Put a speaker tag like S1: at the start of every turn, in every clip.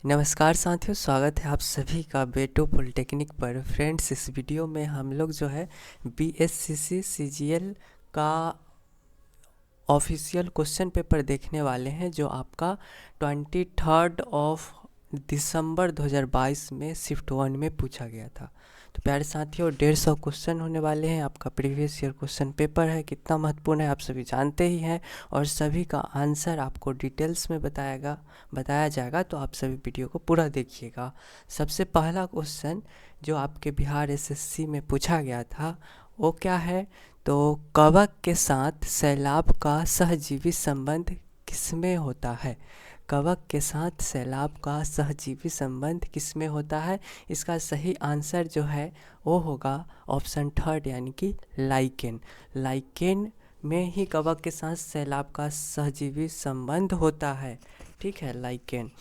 S1: नमस्कार साथियों, स्वागत है आप सभी का बेटो पॉलिटेक्निक पर। फ्रेंड्स, इस वीडियो में हम लोग जो है बीएससीसी सीजीएल का ऑफिशियल क्वेश्चन पेपर देखने वाले हैं, जो आपका 23 दिसंबर 2022 में शिफ्ट 1 में पूछा गया था। तो प्यारे साथियों, 150 क्वेश्चन होने वाले हैं। आपका प्रीवियस ईयर क्वेश्चन पेपर है, कितना महत्वपूर्ण है आप सभी जानते ही हैं, और सभी का आंसर आपको डिटेल्स में बताया जाएगा। तो आप सभी वीडियो को पूरा देखिएगा। सबसे पहला क्वेश्चन जो आपके बिहार एसएससी में पूछा गया था वो क्या है? तो कवक के साथ सैलाब का सहजीवी संबंध किसमें होता है? कवक के साथ सैलाब का सहजीवी संबंध किसमें होता है? इसका सही आंसर जो है वो होगा ऑप्शन थर्ड, यानी कि लाइकेन। लाइकेन में ही कवक के साथ सैलाब का सहजीवी संबंध होता है। ठीक है, लाइकेन।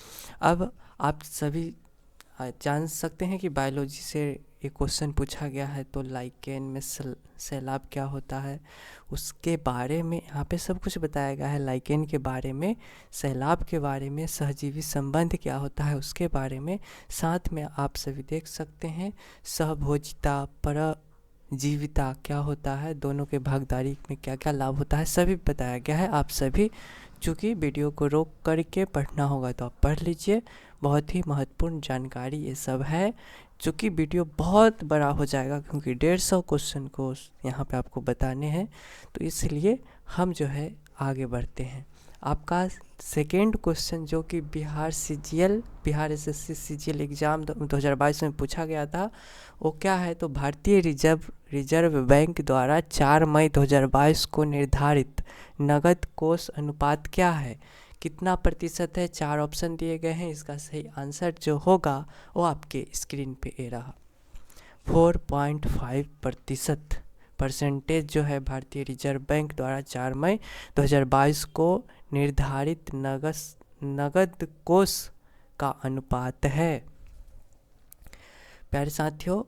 S1: अब आप सभी जान सकते हैं कि बायोलॉजी से ये क्वेश्चन पूछा गया है, तो लाइकेन में सैलाब क्या होता है उसके बारे में यहाँ पे सब कुछ बताया गया है। लाइकेन के बारे में, सैलाब के बारे में, सहजीवी संबंध क्या होता है उसके बारे में। साथ में आप सभी देख सकते हैं सहभोजिता, परजीविता क्या होता है, दोनों के भागीदारी में क्या क्या लाभ होता है, सभी बताया गया है। आप सभी चूँकि वीडियो को रोक करके पढ़ना होगा तो आप पढ़ लीजिए, बहुत ही महत्वपूर्ण जानकारी ये सब है। चूँकि वीडियो बहुत बड़ा हो जाएगा, क्योंकि 150 क्वेश्चन को यहाँ पे आपको बताने हैं, तो इसलिए हम जो है आगे बढ़ते हैं। आपका सेकेंड क्वेश्चन जो कि बिहार एसएससी सीजीएल एग्ज़ाम 2022 में पूछा गया था, वो क्या है? तो भारतीय रिजर्व बैंक द्वारा 4 मई 2022 को निर्धारित नगद कोष अनुपात क्या है? कितना प्रतिशत है? 4 ऑप्शन दिए गए हैं। इसका सही आंसर जो होगा वो आपके स्क्रीन पे ए रहा, 4.5% परसेंटेज जो है भारतीय रिजर्व बैंक द्वारा 4 मई 2022 को निर्धारित नगद कोष का अनुपात है। प्यारे साथियों,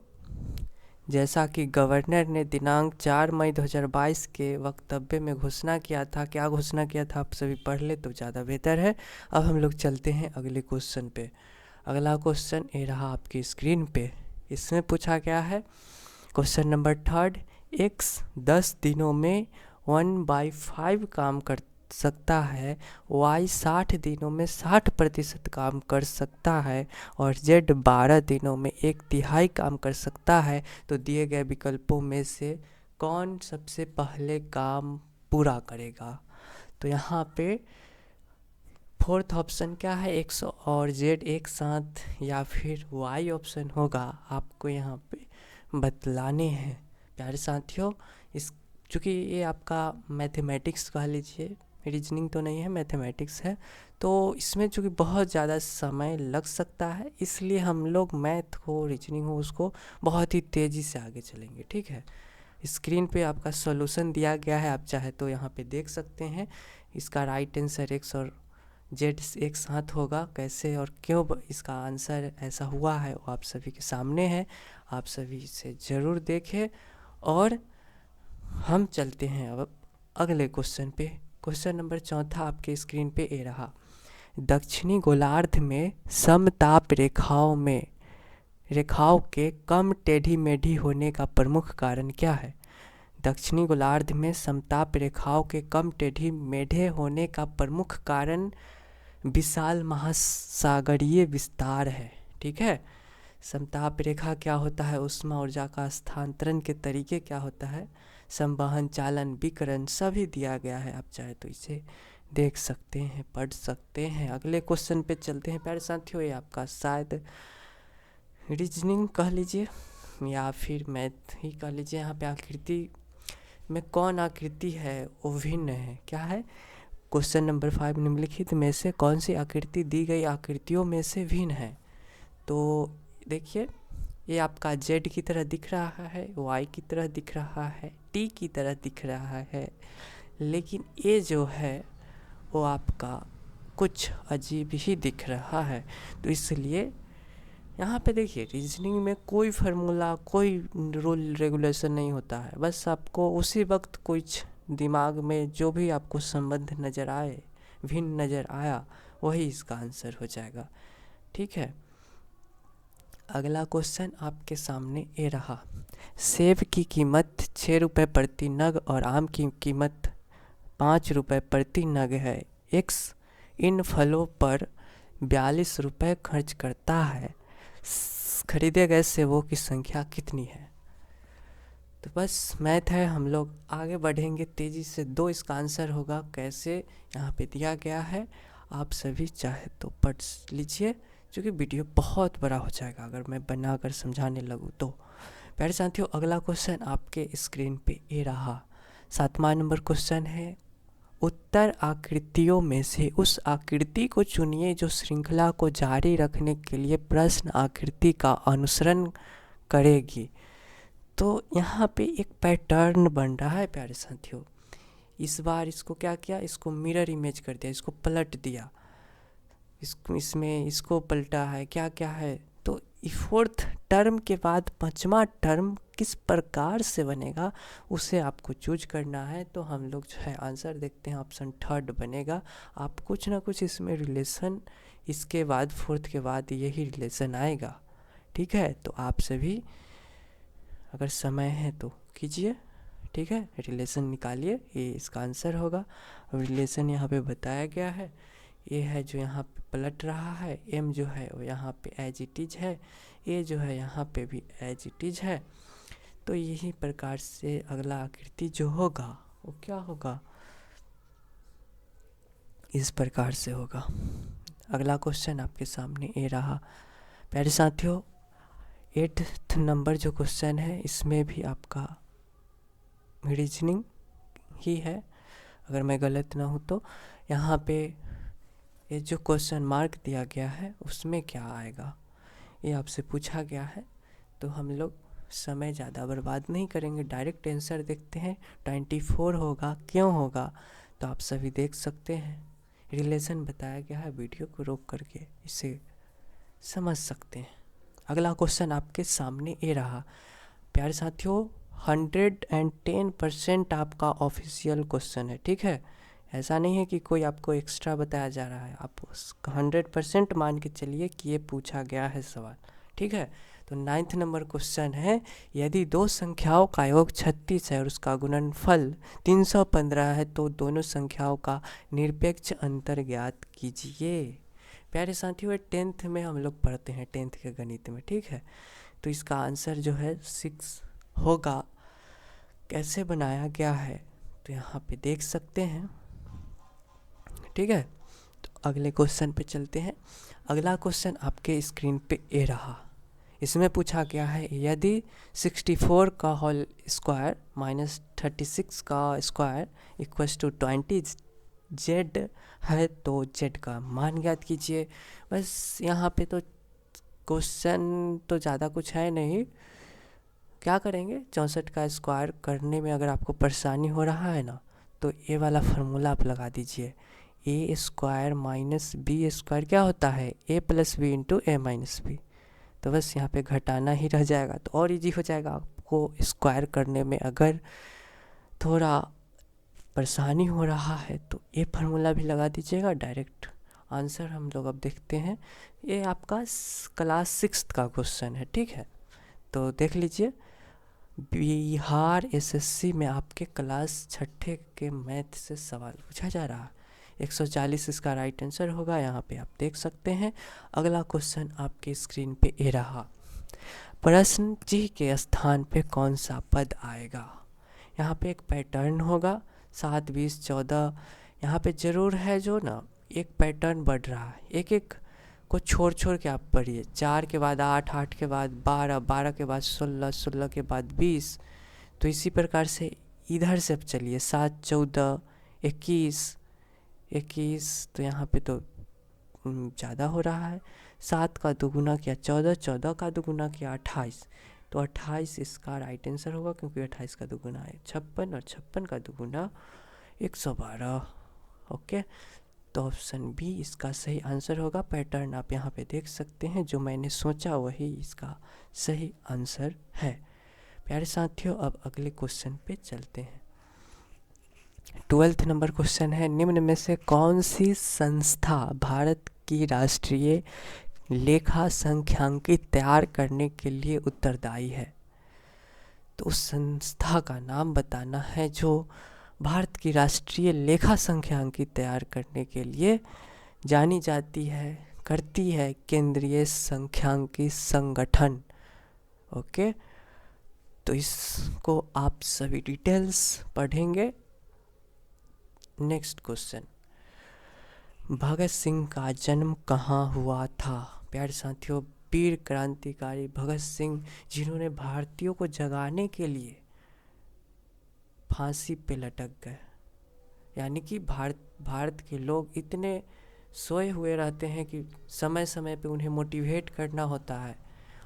S1: जैसा कि गवर्नर ने दिनांक 4 मई 2022 के वक्तव्य में घोषणा किया था, क्या घोषणा किया था आप सभी पढ़ ले तो ज़्यादा बेहतर है। अब हम लोग चलते हैं अगले क्वेश्चन पे। अगला क्वेश्चन ये रहा आपकी स्क्रीन पे। इसमें पूछा गया है क्वेश्चन नंबर थर्ड, x 10 दिनों में 1/5 काम कर सकता है, y 60 दिनों में 60% काम कर सकता है, और z 12 दिनों में 1/3 काम कर सकता है। तो दिए गए विकल्पों में से कौन सबसे पहले काम पूरा करेगा? तो यहाँ पे फोर्थ ऑप्शन क्या है, x और z एक साथ, या फिर y ऑप्शन होगा, आपको यहाँ पे बतलाने हैं। प्यारे साथियों, इस चूँकि ये आपका मैथमेटिक्स कह लीजिए, रीजनिंग तो नहीं है, मैथमेटिक्स है, तो इसमें चूँकि बहुत ज़्यादा समय लग सकता है, इसलिए हम लोग मैथ हो, रीजनिंग हो, उसको बहुत ही तेज़ी से आगे चलेंगे। ठीक है, स्क्रीन पे आपका सॉल्यूशन दिया गया है, आप चाहे तो यहाँ पे देख सकते हैं। इसका राइट आंसर x और z एक साथ होगा, कैसे और क्यों इसका आंसर ऐसा हुआ है वो आप सभी के सामने है, आप सभी इसे ज़रूर देखें। और हम चलते हैं अब अगले क्वेश्चन पे। क्वेश्चन नंबर चौथा आपके स्क्रीन पे ए रहा, दक्षिणी गोलार्ध में समताप रेखाओं के कम टेढ़ी मेढ़ी होने का प्रमुख कारण क्या है? दक्षिणी गोलार्ध में समताप रेखाओं के कम टेढ़ी मेढ़े होने का प्रमुख कारण विशाल महासागरीय विस्तार है। ठीक है, समताप रेखा क्या होता है, उष्मा ऊर्जा का स्थानांतरण के तरीके क्या होता है, संवहन, चालन, विकिरण सभी दिया गया है। आप चाहे तो इसे देख सकते हैं, पढ़ सकते हैं। अगले क्वेश्चन पे चलते हैं प्यारे साथियों। ये आपका शायद रीजनिंग कह लीजिए या फिर मैथ ही कह लीजिए। यहाँ पे आकृति में कौन आकृति है वो भिन्न है, क्या है? क्वेश्चन नंबर 5, निम्नलिखित में से कौन सी आकृति दी गई आकृतियों में से भिन्न है? तो देखिए, ये आपका z की तरह दिख रहा है, y की तरह दिख रहा है, t की तरह दिख रहा है, लेकिन ये जो है वो आपका कुछ अजीब ही दिख रहा है। तो इसलिए यहाँ पे देखिए, रीजनिंग में कोई फार्मूला, कोई रूल रेगुलेशन नहीं होता है, बस आपको उसी वक्त कुछ दिमाग में जो भी आपको संबंध नज़र आए, भिन्न नज़र आया, वही इसका आंसर हो जाएगा। ठीक है। अगला क्वेश्चन आपके सामने ये रहा, सेब की कीमत 6 रुपये प्रति नग और आम की कीमत 5 रुपये प्रति नग है। एक्स इन फलों पर 42 रुपये खर्च करता है, खरीदे गए सेबों की संख्या कितनी है। तो बस मैथ है, हम लोग आगे बढ़ेंगे तेज़ी से। दो इसका आंसर होगा, कैसे यहाँ पे दिया गया है, आप सभी चाहे तो पढ़ लीजिए, क्योंकि वीडियो बहुत बड़ा हो जाएगा अगर मैं बनाकर समझाने लगूँ तो। प्यारे साथियों, अगला क्वेश्चन आपके स्क्रीन पे ये रहा, 7वां नंबर क्वेश्चन है, उत्तर आकृतियों में से उस आकृति को चुनिए जो श्रृंखला को जारी रखने के लिए प्रश्न आकृति का अनुसरण करेगी। तो यहाँ पे एक पैटर्न बन रहा है प्यारे साथियों। इस बार इसको क्या किया, इसको मिरर इमेज कर दिया, इसको पलट दिया, इसमें इसको पलटा है, क्या क्या है। तो फोर्थ टर्म के बाद पांचवा टर्म किस प्रकार से बनेगा उसे आपको चूज करना है। तो हम लोग जो है आंसर देखते हैं, ऑप्शन थर्ड बनेगा। आप कुछ ना कुछ इसमें रिलेशन, इसके बाद फोर्थ के बाद यही रिलेशन आएगा, ठीक है। तो आप सभी अगर समय है तो कीजिए, ठीक है, रिलेशन निकालिए, ये इसका आंसर होगा। और रिलेशन यहाँ पे बताया गया है, ये है जो यहाँ पे पलट रहा है, एम जो है वो यहाँ पे एज इट इज है, ए जो है यहाँ पे भी एज इट इज है। तो यही प्रकार से अगला आकृति जो होगा वो क्या होगा, इस प्रकार से होगा। अगला क्वेश्चन आपके सामने ये रहा। प्यारे साथियों, 8th नंबर जो क्वेश्चन है इसमें भी आपका रीजनिंग ही है, अगर मैं गलत ना हूँ तो। यहाँ पे ये जो क्वेश्चन मार्क दिया गया है उसमें क्या आएगा ये आपसे पूछा गया है। तो हम लोग समय ज़्यादा बर्बाद नहीं करेंगे, डायरेक्ट आंसर देखते हैं। 24 होगा, क्यों होगा तो आप सभी देख सकते हैं, रिलेशन बताया गया है, वीडियो को रोक करके इसे समझ सकते हैं। अगला क्वेश्चन आपके सामने ये रहा। प्यारे साथियों, 110% आपका ऑफिशियल क्वेश्चन है, ठीक है। ऐसा नहीं है कि कोई आपको एक्स्ट्रा बताया जा रहा है, आप 100% मान के चलिए कि ये पूछा गया है सवाल, ठीक है। तो 9th नंबर क्वेश्चन है, यदि दो संख्याओं का योग 36 है और उसका गुणनफल 315 है तो दोनों संख्याओं का निरपेक्ष अंतर ज्ञात कीजिए। प्यारे साथियों, 10th में हम लोग पढ़ते हैं, 10th के गणित में, ठीक है। तो इसका आंसर जो है 6 होगा। कैसे बनाया गया है तो यहाँ पे देख सकते हैं, ठीक है। तो अगले क्वेश्चन पे चलते हैं। अगला क्वेश्चन आपके स्क्रीन पे ये रहा। इसमें पूछा गया है, यदि 64 का होल स्क्वायर माइनस 36 का स्क्वायर इक्वल्स टू 20 जेड है तो जेड का मान ज्ञात कीजिए। बस यहाँ पे तो क्वेश्चन तो ज़्यादा कुछ है नहीं, क्या करेंगे, 64 का स्क्वायर करने में अगर आपको परेशानी हो रहा है ना तो ये वाला फार्मूला आप लगा दीजिए, ए स्क्वायर माइनस बी स्क्वायर क्या होता है, ए प्लस बी इंटू ए माइनस बी। तो बस यहाँ पे घटाना ही रह जाएगा, तो और इजी हो जाएगा आपको स्क्वायर करने में। अगर थोड़ा परेशानी हो रहा है तो ये फार्मूला भी लगा दीजिएगा, डायरेक्ट आंसर हम लोग अब देखते हैं। ये आपका क्लास 6th का क्वेश्चन है, ठीक है। तो देख लीजिए, बिहार एसएससी में आपके क्लास 6ठे के मैथ से सवाल पूछा जा रहा है। 140 इसका राइट आंसर होगा, यहाँ पे आप देख सकते हैं। अगला क्वेश्चन आपके स्क्रीन पे ये रहा, प्रश्न जी के स्थान पे कौन सा पद आएगा। यहाँ पे एक पैटर्न होगा, 7, 20, 14, यहाँ पे ज़रूर है जो ना एक पैटर्न बढ़ रहा है, एक एक को छोड़ छोड़ के आप पढ़िए। 4 के बाद 8, 8 के बाद 12, 12 के बाद 16, 16 के बाद 20। तो इसी प्रकार से इधर से अब चलिए, 7, 14, 21, 21। तो यहाँ पे तो ज़्यादा हो रहा है, 7 का दोगुना किया 14, 14 का दोगुना किया 28। तो 28 इसका राइट आंसर होगा, क्योंकि 28 का दोगुना है 56 और 56 का दोगुना 112। ओके, तो ऑप्शन बी इसका सही आंसर होगा। पैटर्न आप यहाँ पे देख सकते हैं, जो मैंने सोचा वही इसका सही आंसर है। प्यारे साथियों, अब अगले क्वेश्चन पे चलते हैं। 12th नंबर क्वेश्चन है, निम्न में से कौन सी संस्था भारत की राष्ट्रीय लेखा संख्यांकित तैयार करने के लिए उत्तरदायी है? तो उस संस्था का नाम बताना है जो भारत की राष्ट्रीय लेखा संख्यांकित तैयार करने के लिए जानी जाती है, करती है केंद्रीय संख्यांकित संगठन। ओके, तो इसको आप सभी डिटेल्स पढ़ेंगे। नेक्स्ट क्वेश्चन, भगत सिंह का जन्म कहाँ हुआ था? प्यारे साथियों, वीर क्रांतिकारी भगत सिंह, जिन्होंने भारतीयों को जगाने के लिए फांसी पे लटक गए, यानी कि भारत के लोग इतने सोए हुए रहते हैं कि समय समय पे उन्हें मोटिवेट करना होता है,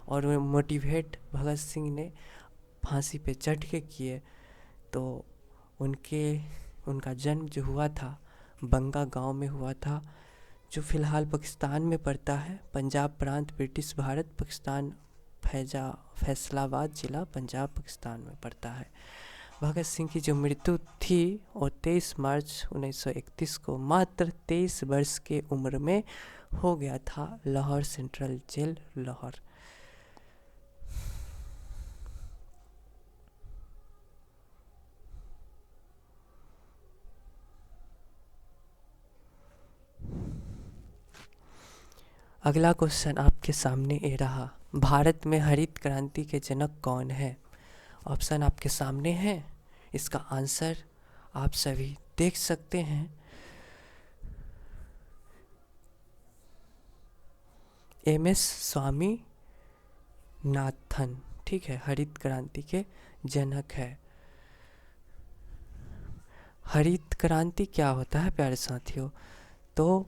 S1: और वो मोटिवेट भगत सिंह ने फांसी पे चढ़ के किए। तो उनका जन्म जो हुआ था बंगा गांव में हुआ था, जो फ़िलहाल पाकिस्तान में पड़ता है, पंजाब प्रांत, ब्रिटिश भारत, पाकिस्तान, फैसलाबाद ज़िला, पंजाब, पाकिस्तान में पड़ता है। भगत सिंह की जो मृत्यु थी वो 23 मार्च 1931 को मात्र 23 वर्ष के उम्र में हो गया था, लाहौर सेंट्रल जेल, लाहौर। अगला क्वेश्चन आपके सामने ये रहा, भारत में हरित क्रांति के जनक कौन है? ऑप्शन आपके सामने है, इसका आंसर आप सभी देख सकते हैं। एम.एस. स्वामीनाथन, ठीक है, हरित क्रांति के जनक है। हरित क्रांति क्या होता है प्यारे साथियों? तो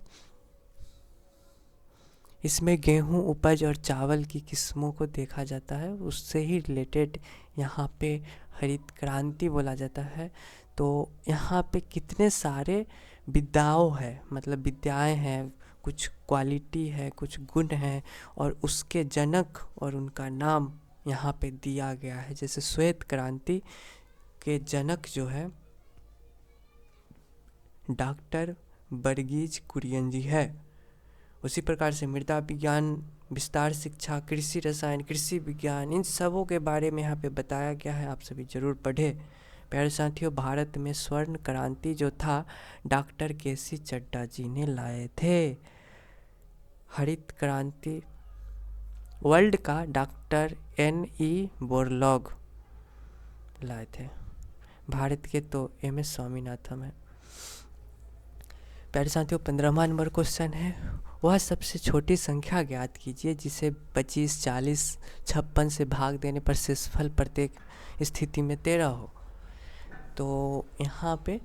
S1: इसमें गेहूं उपज और चावल की किस्मों को देखा जाता है, उससे ही रिलेटेड यहाँ पे हरित क्रांति बोला जाता है। तो यहाँ पे कितने सारे विद्याओं है, मतलब विद्याएं हैं, कुछ क्वालिटी है, कुछ गुण हैं, और उसके जनक और उनका नाम यहाँ पे दिया गया है। जैसे श्वेत क्रांति के जनक जो है डॉक्टर वर्गीज कुरियन जी है। उसी प्रकार से मृदा विज्ञान, विस्तार शिक्षा, कृषि रसायन, कृषि विज्ञान, इन सबों के बारे में यहाँ पे बताया गया है, आप सभी जरूर पढ़े। प्यारे साथियों, भारत में स्वर्ण क्रांति जो था डॉक्टर के.सी. चड्ढा जी ने लाए थे। हरित क्रांति वर्ल्ड का डॉक्टर N.E. बोरलॉग लाए थे। भारत के तो एम.एस. स्वामीनाथन है। प्यारे साथियों, 15वां नंबर क्वेश्चन है, वह सबसे छोटी संख्या ज्ञात कीजिए जिसे 25, 40, 56 से भाग देने पर शेषफल प्रत्येक स्थिति में 13 हो। तो यहाँ पे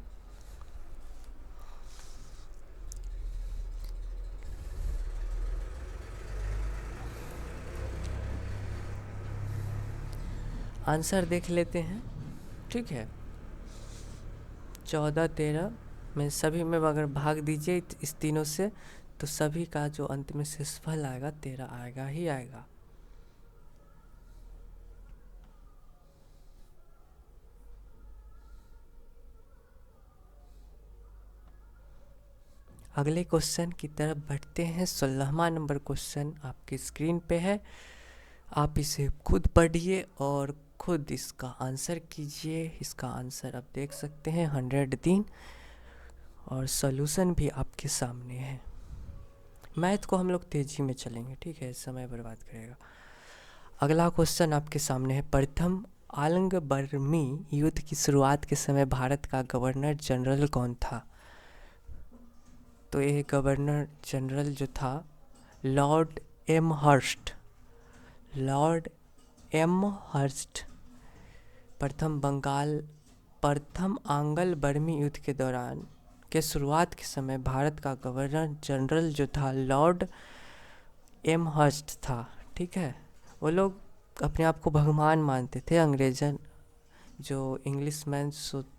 S1: आंसर देख लेते हैं, ठीक है। 14, 13 में सभी में अगर भाग दीजिए इस तीनों से, तो सभी का जो अंत में शेषफल आएगा 13 आएगा ही आएगा। अगले क्वेश्चन की तरफ बढ़ते हैं। 16वां नंबर क्वेश्चन आपकी स्क्रीन पे है, आप इसे खुद पढ़िए और खुद इसका आंसर कीजिए। इसका आंसर आप देख सकते हैं 100 दिन, और सॉल्यूशन भी आपके सामने है। मैथ को हम लोग तेजी में चलेंगे, ठीक है, समय बर्बाद करेगा। अगला क्वेश्चन आपके सामने है, प्रथम आंग्ल-बर्मी युद्ध की शुरुआत के समय भारत का गवर्नर जनरल कौन था? तो ये गवर्नर जनरल जो था लॉर्ड एमहर्स्ट, लॉर्ड एमहर्स्ट। प्रथम आंग्ल बर्मी युद्ध के दौरान के शुरुआत के समय भारत का गवर्नर जनरल जो था लॉर्ड एमहर्स्ट था, ठीक है। वो लोग अपने आप को भगवान मानते थे। अंग्रेजन जो इंग्लिशमैन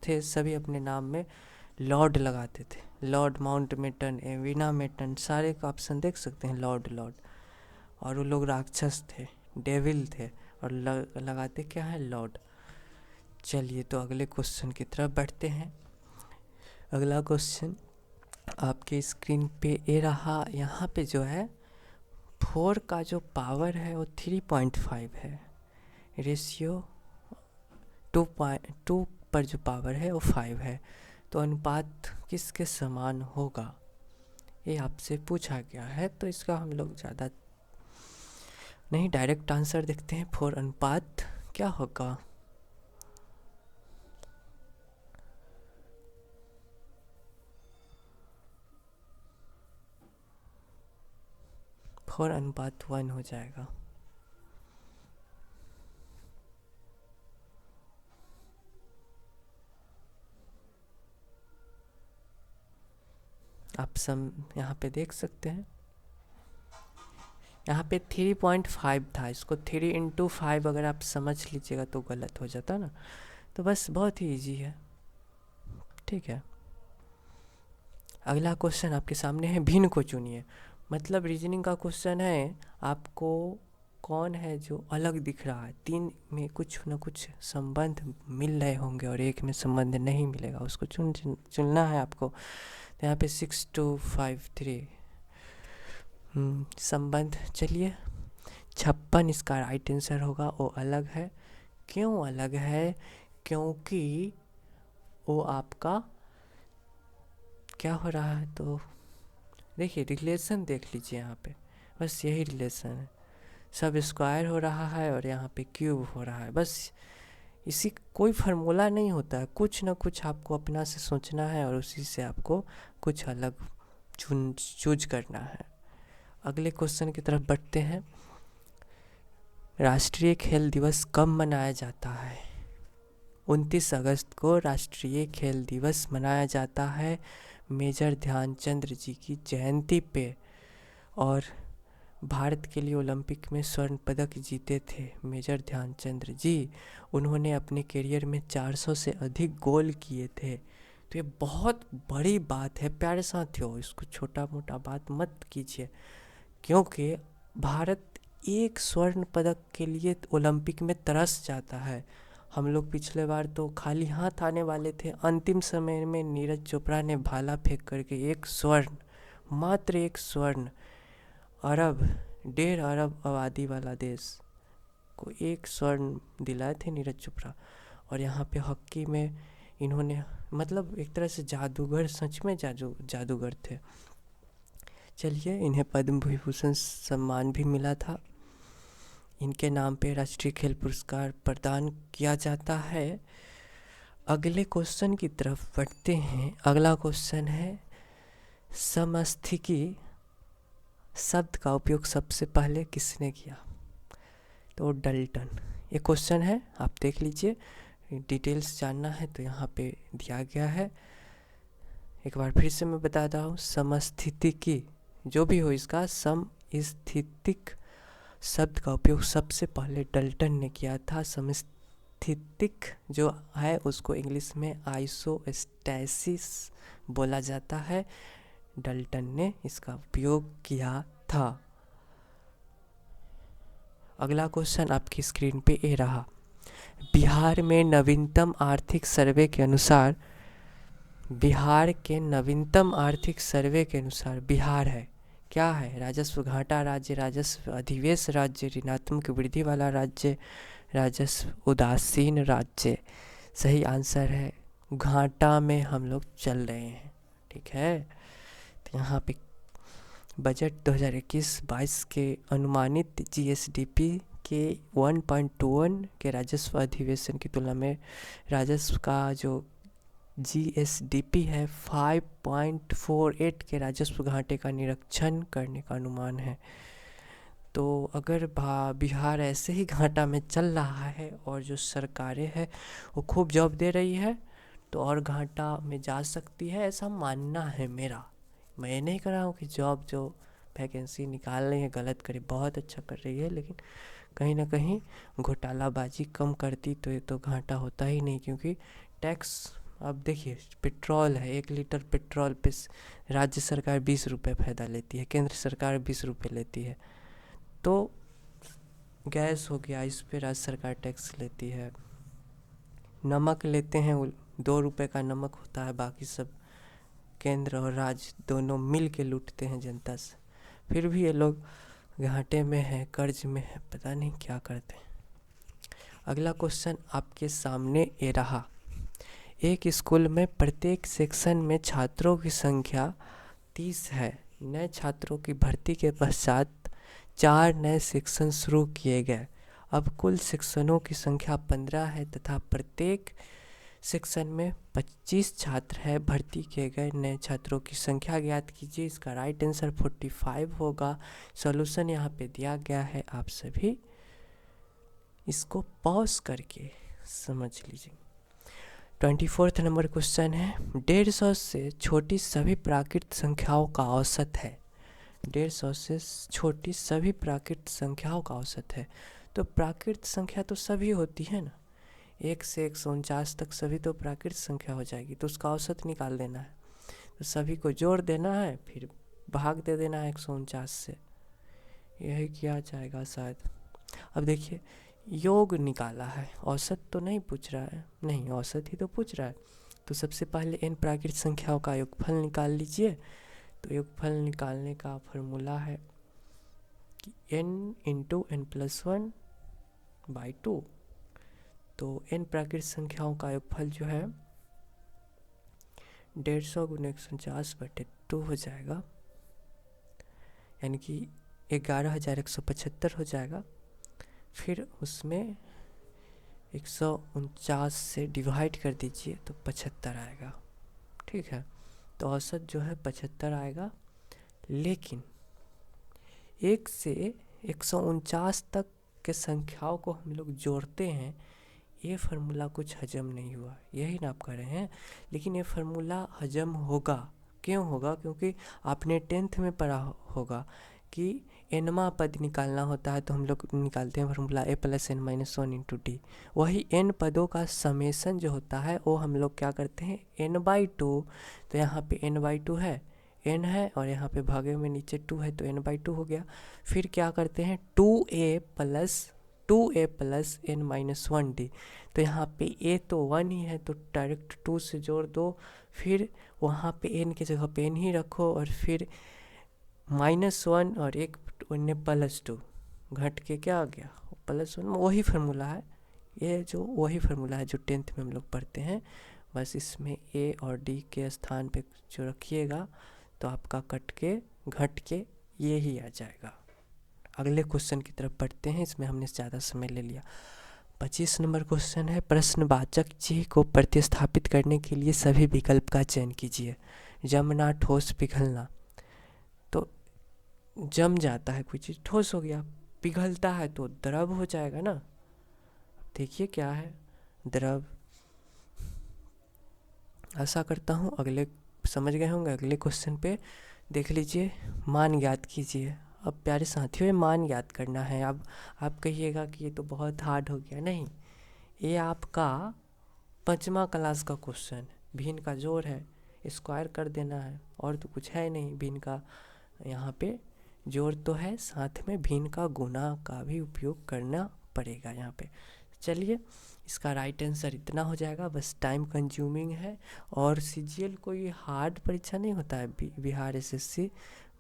S1: थे सभी अपने नाम में लॉर्ड लगाते थे। लॉर्ड माउंटबेटन, विनामेटन, सारे का ऑप्शन देख सकते हैं, लॉर्ड लॉर्ड। और वो लोग राक्षस थे, डेविल थे, और लगाते क्या है, लॉर्ड। चलिए तो अगले क्वेश्चन की तरफ बढ़ते हैं। अगला क्वेश्चन आपके स्क्रीन पे ये रहा। यहाँ पे जो है 4 का जो पावर है वो 3.5 है, रेशियो 2 पर जो पावर है वो 5 है, तो अनुपात किसके समान होगा, ये आपसे पूछा गया है। तो इसका हम लोग ज़्यादा नहीं, डायरेक्ट आंसर देखते हैं। 4 अनुपात क्या होगा, 4:1 हो जाएगा। आप यहाँ पे देख सकते हैं, यहाँ पे 3.5 था, इसको 3 × 5 अगर आप समझ लीजिएगा तो गलत हो जाता ना। तो बस बहुत ही इजी है, ठीक है। अगला क्वेश्चन आपके सामने है, भिन्न को चुनिए। मतलब रीजनिंग का क्वेश्चन है, आपको कौन है जो अलग दिख रहा है, 3 में कुछ न कुछ संबंध मिल रहे होंगे और एक में संबंध नहीं मिलेगा, उसको चुनना है आपको। तो यहाँ पे 6253 संबंध, चलिए 56 इसका राइट आंसर होगा। वो अलग है, क्यों अलग है, क्योंकि वो आपका क्या हो रहा है, तो देखिए रिलेशन देख लीजिए यहाँ पे, बस यही रिलेशन है, सब स्क्वायर हो रहा है और यहाँ पे क्यूब हो रहा है, बस इसी, कोई फार्मूला नहीं होता है, कुछ ना कुछ आपको अपना से सोचना है और उसी से आपको कुछ अलग चूज करना है। अगले क्वेश्चन की तरफ बढ़ते हैं। राष्ट्रीय खेल दिवस कब मनाया जाता है, 29 अगस्त को राष्ट्रीय खेल दिवस मनाया जाता है मेजर ध्यानचंद जी की जयंती पे। और भारत के लिए ओलंपिक में स्वर्ण पदक जीते थे मेजर ध्यानचंद जी। उन्होंने अपने करियर में 400 से अधिक गोल किए थे। तो ये बहुत बड़ी बात है प्यारे साथियों, इसको छोटा मोटा बात मत कीजिए, क्योंकि भारत एक स्वर्ण पदक के लिए ओलंपिक में तरस जाता है। हम लोग पिछले बार तो खाली हाथ आने वाले थे, अंतिम समय में नीरज चोपड़ा ने भाला फेंक करके एक स्वर्ण, मात्र एक स्वर्ण, 1.5 अरब आबादी वाला देश को एक स्वर्ण दिलाए थे नीरज चोपड़ा। और यहाँ पे हॉकी में इन्होंने, मतलब एक तरह से जादूगर, सच में जादूगर थे। चलिए, इन्हें पद्म विभूषण सम्मान भी मिला था। इनके नाम पे राष्ट्रीय खेल पुरस्कार प्रदान किया जाता है। अगले क्वेश्चन की तरफ बढ़ते हैं। अगला क्वेश्चन है, समस्थिकी शब्द का उपयोग सबसे पहले किसने किया, तो डाल्टन। ये क्वेश्चन है, आप देख लीजिए, डिटेल्स जानना है तो यहाँ पे दिया गया है। एक बार फिर से मैं बता रहा हूँ, समस्थितिकी जो भी हो, इसका समस्थितिक शब्द का उपयोग सबसे पहले डाल्टन ने किया था। समस्थितिक जो है उसको इंग्लिश में आइसोस्टैसिस बोला जाता है, डाल्टन ने इसका उपयोग किया था। अगला क्वेश्चन आपकी स्क्रीन पे ये रहा, बिहार में नवीनतम आर्थिक सर्वे के अनुसार, बिहार के नवीनतम आर्थिक सर्वे के अनुसार बिहार है क्या है, राजस्व घाटा राज्य, राजस्व अधिवेश राज्य, ऋणात्मक वृद्धि वाला राज्य, राजस्व उदासीन राज्य। सही आंसर है घाटा में हम लोग चल रहे हैं, ठीक है। तो यहाँ पे बजट 2021-22 के अनुमानित जीएसडीपी के 1.21 के राजस्व अधिवेशन की तुलना में राजस्व का जो जीएसडीपी है 5.48 के राजस्व घाटे का निरीक्षण करने का अनुमान है। तो अगर बिहार ऐसे ही घाटा में चल रहा है और जो सरकारें हैं वो खूब जॉब दे रही है तो और घाटा में जा सकती है, ऐसा मानना है मेरा। मैं नहीं कर रहा हूँ कि जॉब जो वैकेंसी निकाल रही है गलत करे, बहुत अच्छा कर रही है, लेकिन कहीं ना कहीं घोटालाबाजी कम करती तो ये तो घाटा होता ही नहीं। क्योंकि टैक्स, अब देखिए पेट्रोल है, 1 लीटर पेट्रोल पे राज्य सरकार 20 रुपये फ़ायदा लेती है, केंद्र सरकार 20 रुपये लेती है। तो गैस हो गया, इस पे राज्य सरकार टैक्स लेती है। नमक लेते हैं, 2 रुपये का नमक होता है, बाकी सब केंद्र और राज्य दोनों मिल के लूटते हैं जनता से। फिर भी ये लोग घाटे में है, कर्ज में है, पता नहीं क्या करते हैं। अगला क्वेश्चन आपके सामने ये रहा। एक स्कूल में प्रत्येक सेक्शन में छात्रों की संख्या 30 है। नए छात्रों की भर्ती के पश्चात 4 नए सेक्शन शुरू किए गए। अब कुल सेक्शनों की संख्या 15 है तथा प्रत्येक सेक्शन में 25 छात्र है। भर्ती किए गए नए छात्रों की संख्या ज्ञात कीजिए। इसका राइट आंसर 45 होगा। सॉल्यूशन यहाँ पे दिया गया है, आप सभी इसको पॉज करके समझ लीजिए। 24 नंबर क्वेश्चन है, 150 से छोटी सभी प्राकृत संख्याओं का औसत है। 150 से छोटी सभी प्राकृत संख्याओं का औसत है। तो प्राकृत संख्या तो सभी होती है ना, 1 से 149 तक सभी तो प्राकृत संख्या हो जाएगी, तो उसका औसत निकाल देना है। तो सभी को जोड़ देना है, फिर भाग दे देना है 149 से, यही किया जाएगा शायद। अब देखिए, योग निकाला है, औसत तो नहीं पूछ रहा है, नहीं औसत ही तो पूछ रहा है। तो सबसे पहले n प्राकृत संख्याओं का योगफल निकाल लीजिए। तो योगफल निकालने का फॉर्मूला है कि n इंटू n+1 बाई 2। तो n प्राकृत संख्याओं का योगफल जो है 150 गुना 149/2 हो जाएगा, यानी कि 11,175 हो जाएगा। फिर उसमें 149 से डिवाइड कर दीजिए तो 75 आएगा, ठीक है। तो औसत जो है 75 आएगा। लेकिन 1 से 149 तक के संख्याओं को हम लोग जोड़ते हैं, ये फार्मूला कुछ हजम नहीं हुआ, यही ना आप कह रहे हैं। लेकिन ये फार्मूला हजम होगा, क्यों होगा? क्योंकि आपने 10th में पढ़ा होगा कि एनवा पद निकालना होता है तो हम लोग निकालते हैं फार्मूला a+n-1 इंटू डी। वही n पदों का समेसन जो होता है वो हम लोग क्या करते हैं n/2। तो यहाँ पे n/2 है, n है और यहाँ पे भागे में नीचे 2 है तो n/2 हो गया। फिर क्या करते हैं 2a + n-1d। तो यहाँ पे a तो 1 ही है तो डायरेक्ट 2 से जोड़ दो, फिर वहाँ पे n की जगह पे n ही रखो और फिर -1 और एक +2 घट के क्या आ गया +1। वही फार्मूला है ये, जो वही फार्मूला है जो 10th में हम लोग पढ़ते हैं। बस इसमें a और d के स्थान पे जो रखिएगा तो आपका कट के घट के ये ही आ जाएगा। अगले क्वेश्चन की तरफ बढ़ते हैं, इसमें हमने ज़्यादा समय ले लिया। 25 नंबर क्वेश्चन है, प्रश्नवाचक चिह्न को प्रतिस्थापित करने के लिए सभी विकल्प का चयन कीजिए। जमना, ठोस, पिघलना। तो जम जाता है कोई चीज़, ठोस हो गया, पिघलता है तो द्रव हो जाएगा ना। देखिए क्या है, द्रव। आशा करता हूँ अगले समझ गए होंगे। अगले क्वेश्चन पे देख लीजिए, मान ज्ञात कीजिए। अब प्यारे साथियों, ये मान ज्ञात करना है। अब आप कहिएगा कि ये तो बहुत हार्ड हो गया, नहीं, ये आपका 5वीं क्लास का क्वेश्चन। भिन्न का जोड़ है, स्क्वायर कर देना है, और तो कुछ है नहीं। भिन्न का यहाँ पे जोड़ तो है, साथ में भिन्न का गुणा का भी उपयोग करना पड़ेगा यहाँ पे। चलिए, इसका राइट आंसर इतना हो जाएगा। बस टाइम कंज्यूमिंग है, और CGL कोई हार्ड परीक्षा नहीं होता है, बिहार SSC।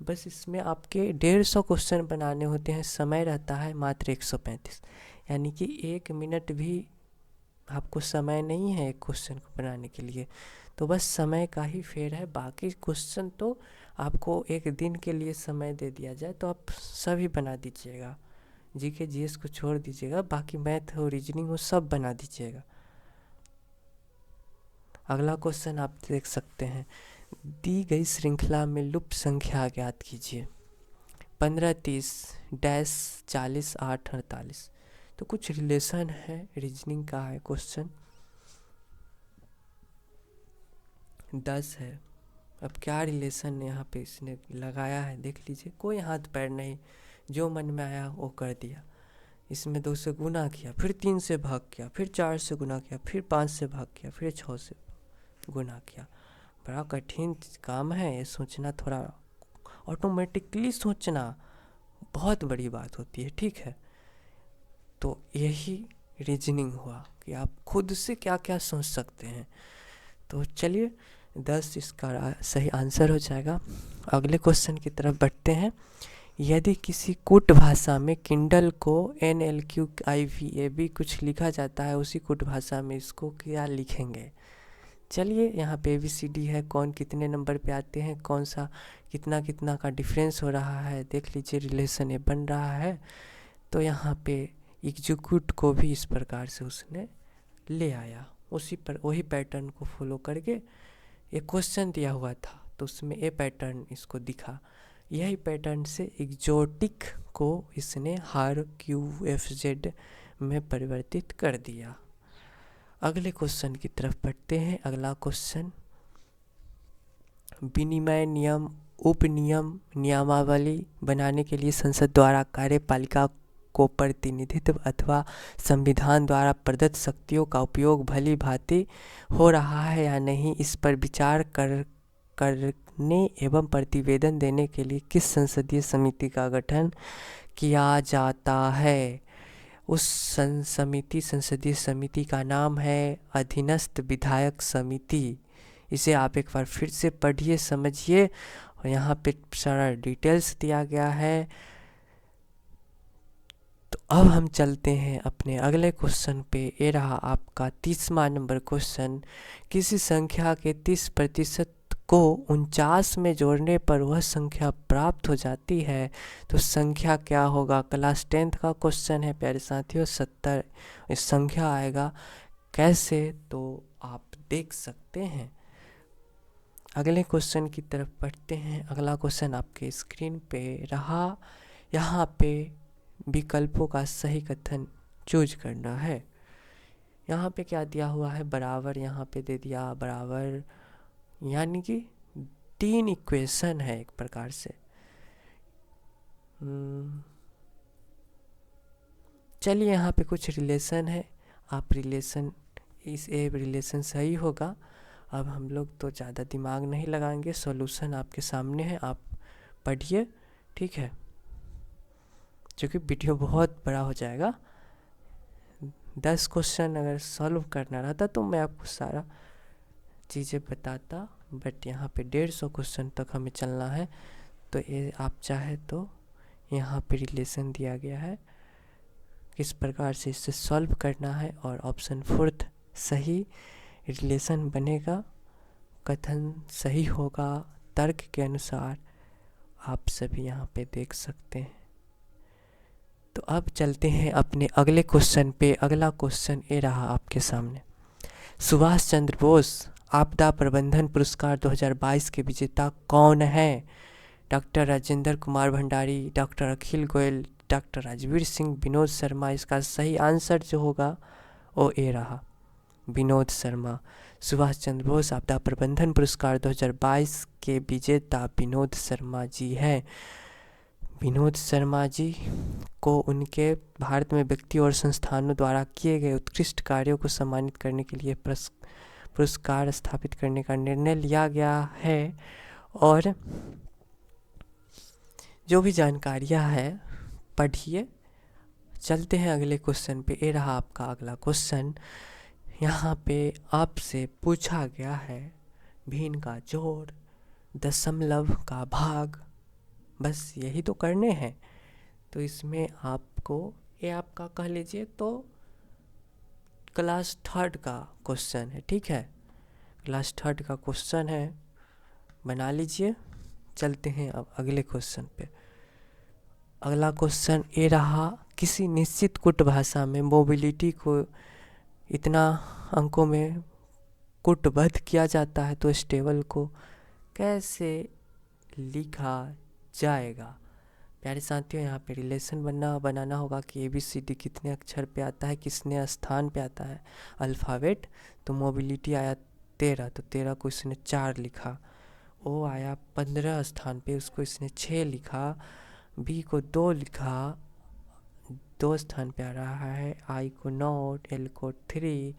S1: बस इसमें आपके 150 क्वेश्चन बनाने होते हैं, समय रहता है मात्र 135, यानी कि 1 मिनट भी आपको समय नहीं है एक क्वेश्चन को बनाने के लिए। तो बस समय का ही फेर है, बाकी क्वेश्चन तो आपको एक दिन के लिए समय दे दिया जाए तो आप सभी बना दीजिएगा। GK GS को छोड़ दीजिएगा, बाकी मैथ हो, रीजनिंग हो, सब बना दीजिएगा। अगला क्वेश्चन आप देख सकते हैं, दी गई श्रृंखला में लुप्त संख्या ज्ञात कीजिए। 15, 30, डैश 40, 8, 48। तो कुछ रिलेशन है, रीजनिंग का है क्वेश्चन। 10 है, अब क्या रिलेशन यहाँ पे इसने लगाया है देख लीजिए, कोई हाथ पैर नहीं, जो मन में आया वो कर दिया। इसमें 2 से गुना किया, फिर 3 से भाग किया, फिर 4 से गुना किया, फिर 5 से भाग किया, फिर 6 से गुना किया। बड़ा कठिन काम है ये, सोचना थोड़ा, ऑटोमेटिकली सोचना बहुत बड़ी बात होती है, ठीक है। तो यही रीजनिंग हुआ कि आप खुद से क्या क्या सोच सकते हैं। तो चलिए, 10 इसका सही आंसर हो जाएगा। अगले क्वेश्चन की तरफ बढ़ते हैं। यदि किसी कूट भाषा में किंडल को NLQIVAB कुछ लिखा जाता है, उसी कूट भाषा में इसको क्या लिखेंगे? चलिए, यहाँ पे ABCD है, कौन कितने नंबर पे आते हैं, कौन सा कितना कितना का डिफरेंस हो रहा है, देख लीजिए रिलेशन ये बन रहा है। तो यहाँ पे एग्जीक्यूट को भी इस प्रकार से उसने ले आया, उसी पर वही पैटर्न को फॉलो करके एक क्वेश्चन दिया हुआ था, तो उसमें ए पैटर्न इसको दिखा। यही पैटर्न से एग्जोटिक को इसने RQFZ में परिवर्तित कर दिया। अगले क्वेश्चन की तरफ बढ़ते हैं। अगला क्वेश्चन, विनिमय नियम उपनियम नियमावली बनाने के लिए संसद द्वारा कार्यपालिका को प्रतिनिधित्व अथवा संविधान द्वारा प्रदत्त शक्तियों का उपयोग भली भांति हो रहा है या नहीं, इस पर विचार करने एवं प्रतिवेदन देने के लिए किस संसदीय समिति का गठन किया जाता है? उस संसदीय समिति का नाम है अधीनस्थ विधायक समिति। इसे आप एक बार फिर से पढ़िए, समझिए, और यहाँ पे सारा डिटेल्स दिया गया है। तो अब हम चलते हैं अपने अगले क्वेश्चन पे। ये रहा आपका 30वां नंबर क्वेश्चन। किसी संख्या के 30% को 49 में जोड़ने पर वह संख्या प्राप्त हो जाती है, तो संख्या क्या होगा? क्लास 10th का क्वेश्चन है प्यारे साथियों। 70 इस संख्या आएगा कैसे, तो आप देख सकते हैं। अगले क्वेश्चन की तरफ बढ़ते हैं। अगला क्वेश्चन आपके स्क्रीन पे रहा। यहाँ पे विकल्पों का सही कथन चूज करना है। यहाँ पे क्या दिया हुआ है? बराबर, यहाँ पे दे दिया बराबर, यानी कि 3 इक्वेशन है एक प्रकार से। चलिए, यहाँ पे कुछ रिलेशन है, आप रिलेशन, इस ए रिलेशन सही होगा। अब हम लोग तो ज़्यादा दिमाग नहीं लगाएंगे, सॉल्यूशन आपके सामने है, आप पढ़िए, ठीक है, क्योंकि वीडियो बहुत बड़ा हो जाएगा। 10 क्वेश्चन अगर सॉल्व करना रहता तो मैं आपको सारा चीज़ें बताता, बट यहाँ पे 150 क्वेश्चन तक हमें चलना है। तो ये आप चाहे तो यहाँ पे रिलेशन दिया गया है, किस प्रकार से इससे सॉल्व करना है, और ऑप्शन 4 सही रिलेशन बनेगा, कथन सही होगा तर्क के अनुसार, आप सभी यहाँ पे देख सकते हैं। तो अब चलते हैं अपने अगले क्वेश्चन पे। अगला क्वेश्चन ये रहा आपके सामने। सुभाष चंद्र बोस आपदा प्रबंधन पुरस्कार 2022 के विजेता कौन है? डॉक्टर राजेंद्र कुमार भंडारी, डॉक्टर अखिल गोयल, डॉक्टर राजवीर सिंह, विनोद शर्मा। इसका सही आंसर जो होगा वो ये रहा, विनोद शर्मा। सुभाष चंद्र बोस आपदा प्रबंधन पुरस्कार 2022 के विजेता विनोद शर्मा जी हैं। विनोद शर्मा जी को उनके भारत में व्यक्ति और संस्थानों द्वारा किए गए उत्कृष्ट कार्यों को सम्मानित करने के लिए पुरस्कार स्थापित करने का निर्णय लिया गया है। और जो भी जानकारियाँ हैं पढ़िए। चलते हैं अगले क्वेश्चन पे। ये रहा आपका अगला क्वेश्चन। यहाँ पे आपसे पूछा गया है भिन्न का जोड़, दशमलव का भाग, बस यही तो करने हैं। तो इसमें आपको ये आपका कह लीजिए तो क्लास 3rd का क्वेश्चन है, ठीक है, क्लास 3rd का क्वेश्चन है, बना लीजिए। चलते हैं अब अगले क्वेश्चन पे। अगला क्वेश्चन ये रहा, किसी निश्चित कूट भाषा में मोबिलिटी को इतना अंकों में कूटबद्ध किया जाता है, तो इस टेबल को कैसे लिखा जाएगा? प्यारे साथियों, यहाँ पे रिलेशन बनाना होगा कि ABCD कितने अक्षर पे आता है, किसने स्थान पे आता है अल्फ़ाबेट। तो मोबिलिटी आया 13, तो 13 को इसने 4 लिखा। O आया 15 स्थान पे, उसको इसने 6 लिखा। B को 2 लिखा, 2 स्थान पे आ रहा है। I को 9, L को 3,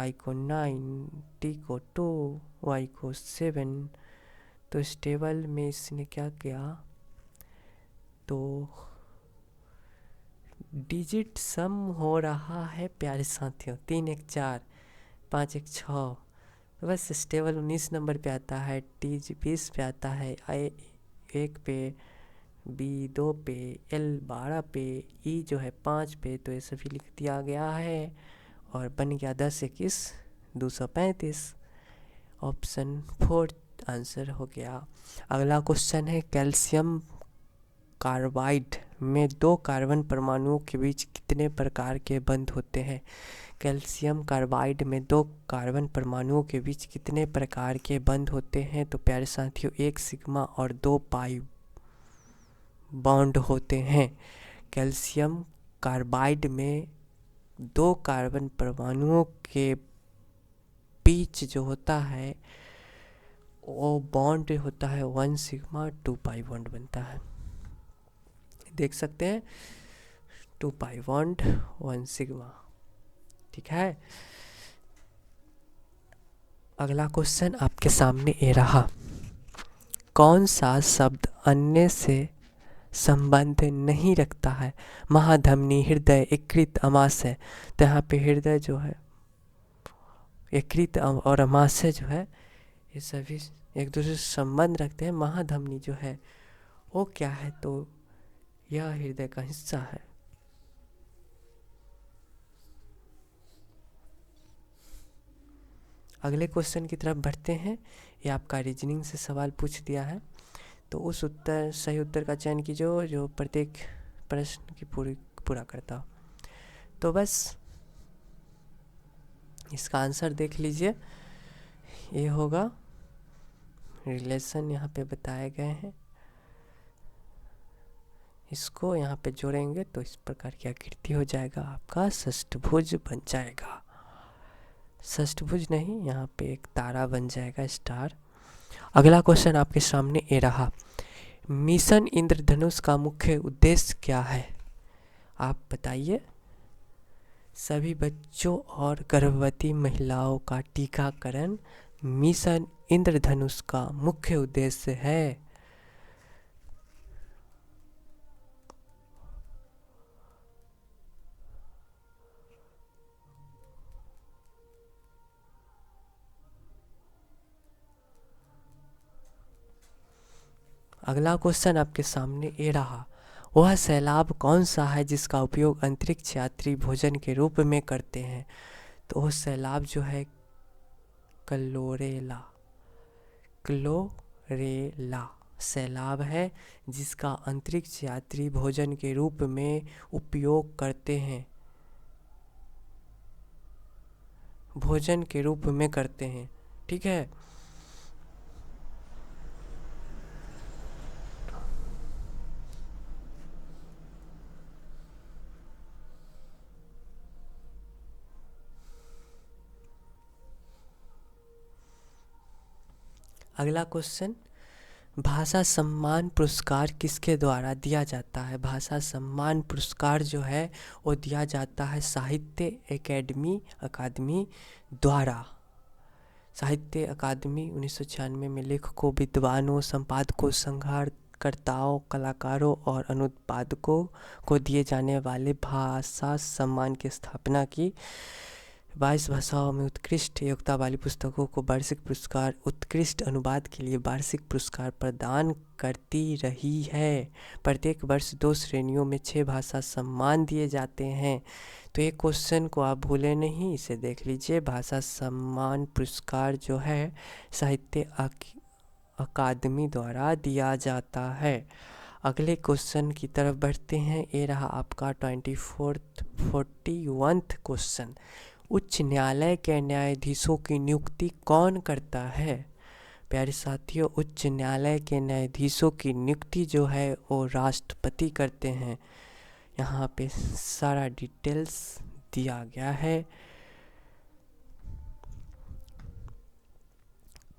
S1: I को 9, T को 2, Y को 7। तो इस टेबल में इसने क्या किया, तो डिजिट सम हो रहा है प्यारे साथियों। 3 1 4, 5 1 6, बस इस टेबल 19 नंबर पे आता है। T 20 पे आता है, I 1 पे बी 2 पे, एल 12 पे, ई जो है 5 पे, तो ये सभी लिख दिया गया है और बन गया 10×21 235। ऑप्शन 4 आंसर हो गया। अगला क्वेश्चन है कैल्शियम कार्बाइड में 2 कार्बन परमाणुओं के बीच कितने प्रकार के बंध होते हैं? कैल्शियम कार्बाइड में 2 कार्बन परमाणुओं के बीच कितने प्रकार के बंध होते हैं? तो प्यारे साथियों 1 सिग्मा और 2 पाई बॉन्ड होते हैं। कैल्शियम कार्बाइड में 2 कार्बन परमाणुओं के बीच जो होता है वो बॉन्ड होता है 1 सिग्मा 2 पाई बॉन्ड बनता है। देख सकते हैं 2 पाई बॉन्ड 1 सिग्मा। ठीक है, अगला क्वेश्चन आपके सामने ये रहा। कौन सा शब्द अन्य से संबंध नहीं रखता है? महाधमनी, हृदय, यकृत, अमाशय। तो यहाँ पे हृदय जो है, यकृत और अमाशय जो है ये सभी एक दूसरे से संबंध रखते हैं। महाधमनी जो है वो क्या है? तो यह हृदय का हिस्सा है। अगले क्वेश्चन की तरफ बढ़ते हैं। ये आपका रीजनिंग से सवाल पूछ दिया है, तो उस सही उत्तर का चयन कीजिए जो प्रत्येक प्रश्न की पूरा करता हो। तो बस इसका आंसर देख लीजिए, ये होगा रिलेशन यहाँ पे बताए गए हैं, इसको यहाँ पे जोड़ेंगे तो इस प्रकार की आकृति हो जाएगा, आपका षष्ठभुज बन जाएगा। षष्ठभुज नहीं, यहाँ पे एक तारा बन जाएगा, स्टार। अगला क्वेश्चन आपके सामने ये रहा। मिशन इंद्रधनुष का मुख्य उद्देश्य क्या है? आप बताइए। सभी बच्चों और गर्भवती महिलाओं का टीकाकरण मिशन इंद्रधनुष का मुख्य उद्देश्य है। अगला क्वेश्चन आपके सामने ये रहा। वह सैलाब कौन सा है जिसका उपयोग अंतरिक्ष यात्री भोजन के रूप में करते हैं? तो वह सैलाब जो है क्लोरेला सैलाब है जिसका अंतरिक्ष यात्री भोजन के रूप में उपयोग करते हैं, भोजन के रूप में करते हैं। ठीक है, अगला क्वेश्चन, भाषा सम्मान पुरस्कार किसके द्वारा दिया जाता है? भाषा सम्मान पुरस्कार जो है वो दिया जाता है साहित्य अकादमी द्वारा। साहित्य अकादमी 1996 में लेखकों, विद्वानों, संपादकों, संहारकर्ताओं, कलाकारों और अनुत्पादकों को दिए जाने वाले भाषा सम्मान की स्थापना की। 22 भाषाओं में उत्कृष्ट योग्यता वाली पुस्तकों को वार्षिक पुरस्कार, उत्कृष्ट अनुवाद के लिए वार्षिक पुरस्कार प्रदान करती रही है। प्रत्येक वर्ष 2 श्रेणियों में 6 भाषा सम्मान दिए जाते हैं। तो ये क्वेश्चन को आप भूलें नहीं, इसे देख लीजिए। भाषा सम्मान पुरस्कार जो है साहित्य अकादमी द्वारा दिया जाता है। अगले क्वेश्चन की तरफ बढ़ते हैं। ये रहा आपका 41th क्वेश्चन। उच्च न्यायालय के न्यायाधीशों की नियुक्ति कौन करता है? प्यारे साथियों, उच्च न्यायालय के न्यायाधीशों की नियुक्ति जो है वो राष्ट्रपति करते हैं। यहाँ पे सारा डिटेल्स दिया गया है।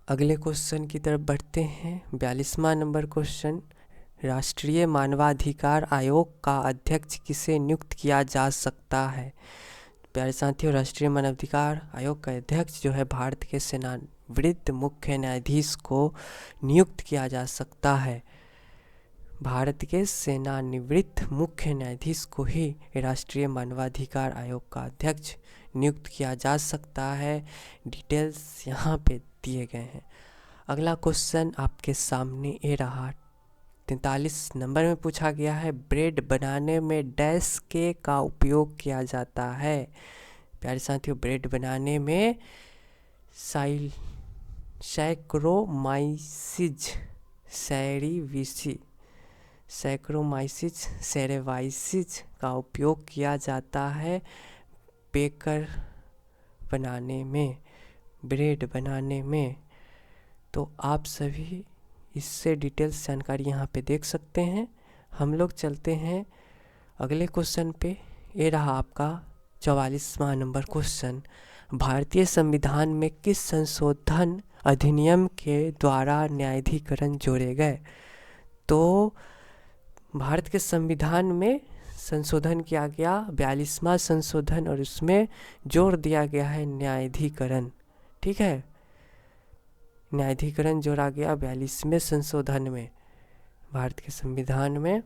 S1: अगले क्वेश्चन की तरफ बढ़ते हैं। 42वां नंबर क्वेश्चन, राष्ट्रीय मानवाधिकार आयोग का अध्यक्ष किसे नियुक्त किया जा सकता है? प्यारे साथियों, राष्ट्रीय मानवाधिकार आयोग का अध्यक्ष जो है भारत के सेवानिवृत्त मुख्य न्यायाधीश को नियुक्त किया जा सकता है। भारत के सेवानिवृत्त मुख्य न्यायाधीश को ही राष्ट्रीय मानवाधिकार आयोग का अध्यक्ष नियुक्त किया जा सकता है। डिटेल्स यहाँ पे दिए गए हैं। अगला क्वेश्चन आपके सामने ये रहा। 43 नंबर में पूछा गया है, ब्रेड बनाने में डैश के का उपयोग किया जाता है। प्यारे साथियों, ब्रेड बनाने में सैक्रोमाइसिस सेरेवाइसिस का उपयोग किया जाता है बेकर बनाने में, ब्रेड बनाने में। तो आप सभी इससे डिटेल्स जानकारी यहाँ पे देख सकते हैं। हम लोग चलते हैं अगले क्वेश्चन पे। ये रहा आपका 44वां नंबर क्वेश्चन। भारतीय संविधान में किस संशोधन अधिनियम के द्वारा न्यायाधिकरण जोड़े गए? तो भारत के संविधान में संशोधन किया गया 42वां संशोधन, और उसमें जोड़ दिया गया है न्यायाधिकरण। ठीक है, न्यायाधिकरण जोड़ा गया 42वें संशोधन में, भारत के संविधान में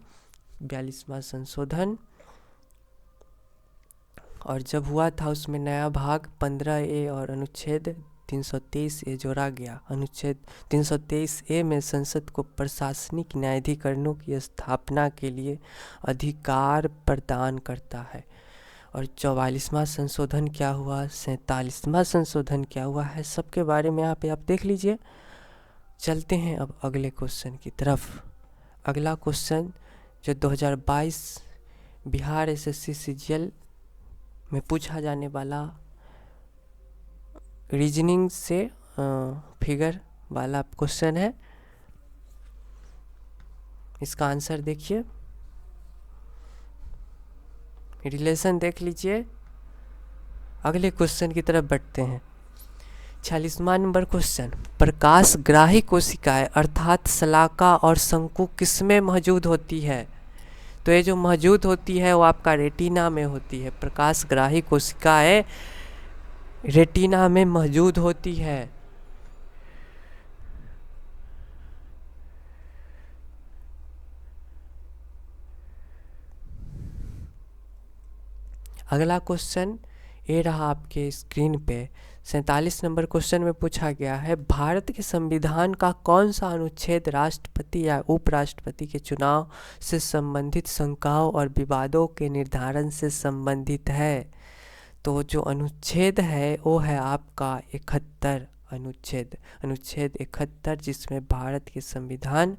S1: 42वां संशोधन। और जब हुआ था उसमें नया भाग 15A और अनुच्छेद 323A जोड़ा गया। अनुच्छेद 323A में संसद को प्रशासनिक न्यायाधिकरणों की स्थापना के लिए अधिकार प्रदान करता है। और 44वां संशोधन क्या हुआ, 47वां संशोधन क्या हुआ है, सबके बारे में यहाँ पे आप देख लीजिए। चलते हैं अब अगले क्वेश्चन की तरफ। अगला क्वेश्चन जो 2022 बिहार एसएससी सीजीएल में पूछा जाने वाला रीजनिंग से फिगर वाला क्वेश्चन है। इसका आंसर देखिए, रिलेशन देख लीजिए। अगले क्वेश्चन की तरफ बढ़ते हैं। 46वां नंबर क्वेश्चन, प्रकाश ग्राही कोशिकाएं अर्थात शलाका और शंकु किसमें मौजूद होती है? तो ये जो मौजूद होती है वो आपका रेटिना में होती है। प्रकाश ग्राही कोशिकाएं रेटिना में मौजूद होती है। अगला क्वेश्चन ये रहा आपके स्क्रीन पे। 47 नंबर क्वेश्चन में पूछा गया है, भारत के संविधान का कौन सा अनुच्छेद राष्ट्रपति या उपराष्ट्रपति के चुनाव से संबंधित शंकाओं और विवादों के निर्धारण से संबंधित है? तो जो अनुच्छेद है वो है आपका 71 अनुच्छेद 71, जिसमें भारत के संविधान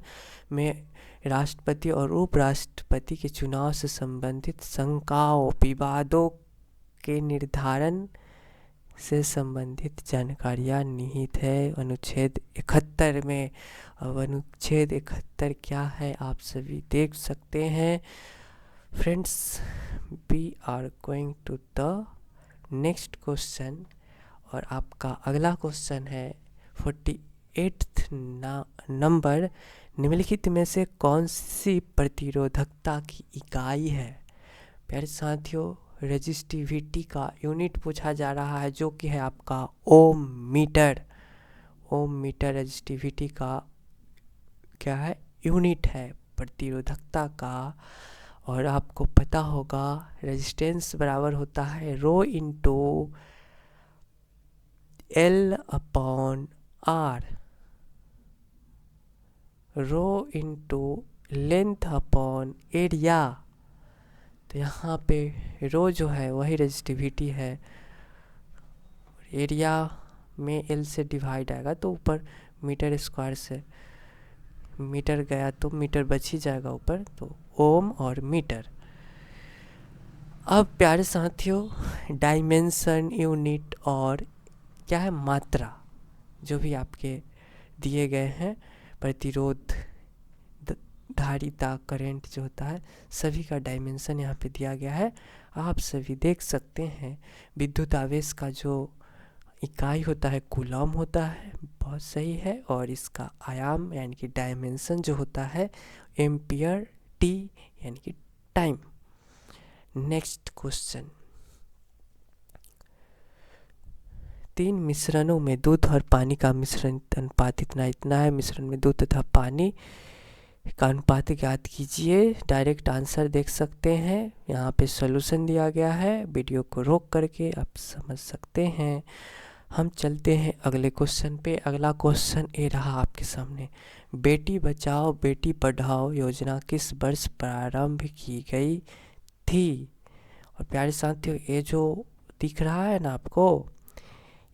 S1: में राष्ट्रपति और उपराष्ट्रपति के चुनाव से संबंधित शंकाओं विवादों के निर्धारण से संबंधित जानकारियाँ निहित है अनुच्छेद 71 में। अब अनुच्छेद 71 क्या है आप सभी देख सकते हैं। Friends, we are going to the next question, और आपका अगला क्वेश्चन है 48th नंबर। निम्नलिखित में से कौन सी प्रतिरोधकता की इकाई है? प्यारे साथियों, रेजिस्टिविटी का यूनिट पूछा जा रहा है, जो कि है आपका ओम मीटर। ओम मीटर रेजिस्टिविटी का क्या है, यूनिट है प्रतिरोधकता का। और आपको पता होगा रेजिस्टेंस बराबर होता है rho into L upon R, rho into length upon area. तो यहाँ पे रो जो है वही रेजिस्टिविटी है, एरिया में L से डिवाइड आएगा तो ऊपर मीटर स्क्वायर से मीटर गया तो मीटर बच ही जाएगा ऊपर, तो ओम और मीटर। अब प्यारे साथियों, डायमेंशन, यूनिट और क्या है मात्रा, जो भी आपके दिए गए हैं, प्रतिरोध, धारिता, करंट जो होता है, सभी का डायमेंशन यहाँ पे दिया गया है। आप सभी देख सकते हैं विद्युत आवेश का जो इकाई होता है कूलम होता है, बहुत सही है। और इसका आयाम यानी कि डायमेंशन जो होता है एम्पियर, टी यानी कि टाइम। नेक्स्ट क्वेश्चन, 3 मिश्रणों में दूध और पानी का मिश्रण अनुपात इतना है। मिश्रण में दूध तथा पानी का अनुपात ज्ञात कीजिए। डायरेक्ट आंसर देख सकते हैं, यहाँ पे सॉल्यूशन दिया गया है। वीडियो को रोक करके आप समझ सकते हैं। हम चलते हैं अगले क्वेश्चन पे। अगला क्वेश्चन ये रहा आपके सामने। बेटी बचाओ बेटी पढ़ाओ योजना किस वर्ष प्रारंभ की गई थी? और प्यारे साथियों, ये जो दिख रहा है ना आपको,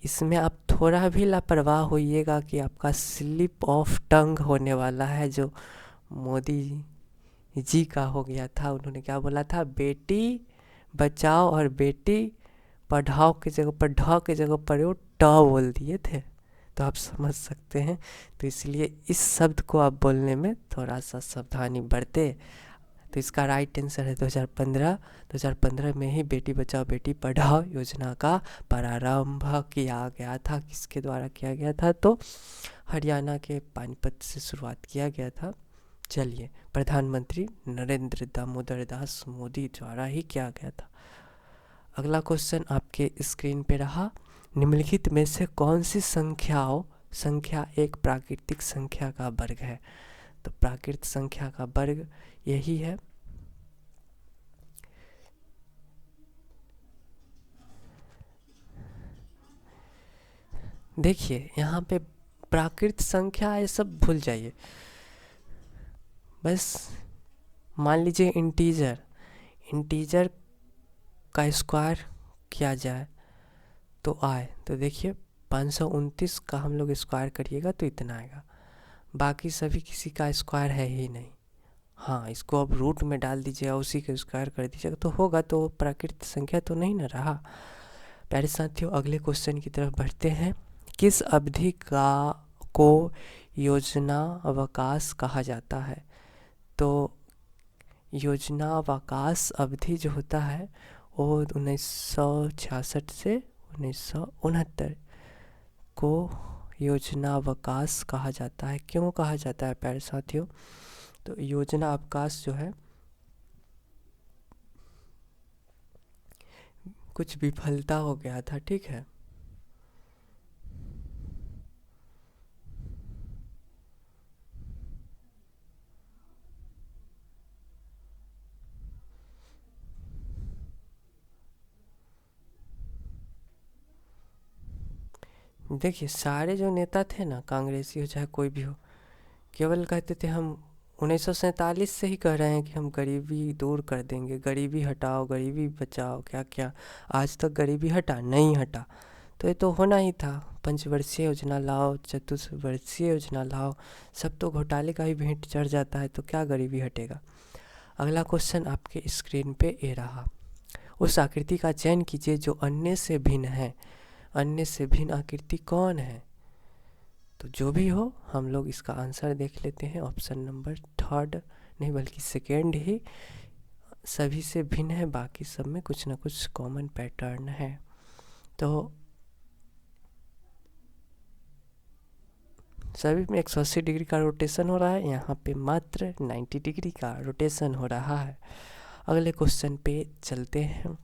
S1: इसमें आप थोड़ा भी लापरवाह होइएगा कि आपका स्लिप ऑफ टंग होने वाला है, जो मोदी जी का हो गया था। उन्होंने क्या बोला था? बेटी बचाओ और बेटी पढ़ाओ की जगह पर ढ की जगह पर वो ट बोल दिए थे। तो आप समझ सकते हैं, तो इसलिए इस शब्द को आप बोलने में थोड़ा सा सावधानी बरते। तो इसका राइट आंसर है 2015। 2015 में ही बेटी बचाओ बेटी पढ़ाओ योजना का प्रारंभ किया गया था। किसके द्वारा किया गया था? तो हरियाणा के पानीपत से शुरुआत किया गया था। चलिए, प्रधानमंत्री नरेंद्र दामोदर दास मोदी द्वारा ही किया गया था। अगला क्वेश्चन आपके स्क्रीन पे रहा। निम्नलिखित में से कौन सी संख्या एक प्राकृतिक संख्या का वर्ग है? तो प्राकृतिक संख्या का वर्ग यही है। देखिए यहाँ पे प्राकृतिक संख्या ये सब भूल जाइए, बस मान लीजिए इंटीजर का स्क्वायर किया जाए तो आए, तो देखिए 529 का हम लोग स्क्वायर करिएगा तो इतना आएगा। बाकी सभी किसी का स्क्वायर है ही नहीं। हाँ, इसको अब रूट में डाल दीजिएगा, उसी का स्क्वायर कर दीजिएगा तो होगा, तो प्राकृतिक संख्या तो नहीं ना रहा। प्यारे साथियों, अगले क्वेश्चन की तरफ बढ़ते हैं। किस अवधि को योजना अवकाश कहा जाता है? तो योजना अवकाश अवधि जो होता है वो 1966 से 1969 को योजना अवकाश कहा जाता है। क्यों कहा जाता है प्यारे साथियों? तो योजना अवकाश जो है, कुछ विफलता हो गया था, ठीक है। देखिए सारे जो नेता थे ना, कांग्रेसी हो चाहे कोई भी हो, केवल कहते थे हम 1947 से ही कह रहे हैं कि हम गरीबी दूर कर देंगे, गरीबी हटाओ गरीबी बचाओ, क्या क्या आज तक गरीबी हटा नहीं हटा। तो ये तो होना ही था। पंचवर्षीय योजना लाओ, चतुर्वर्षीय योजना लाओ, सब तो घोटाले का ही भेंट चढ़ जाता है, तो क्या गरीबी हटेगा। अगला क्वेश्चन आपके स्क्रीन पे ये रहा। उस आकृति का चयन कीजिए जो अन्य से भिन्न है। अन्य से भिन्न आकृति कौन है? तो जो भी हो, हम लोग इसका आंसर देख लेते हैं। ऑप्शन नंबर 3 नहीं बल्कि 2 ही सभी से भिन्न है, बाकी सब में कुछ ना कुछ कॉमन पैटर्न है। तो सभी में 180 डिग्री का रोटेशन हो रहा है, यहाँ पे मात्र 90 डिग्री का रोटेशन हो रहा है। अगले क्वेश्चन पे चलते हैं।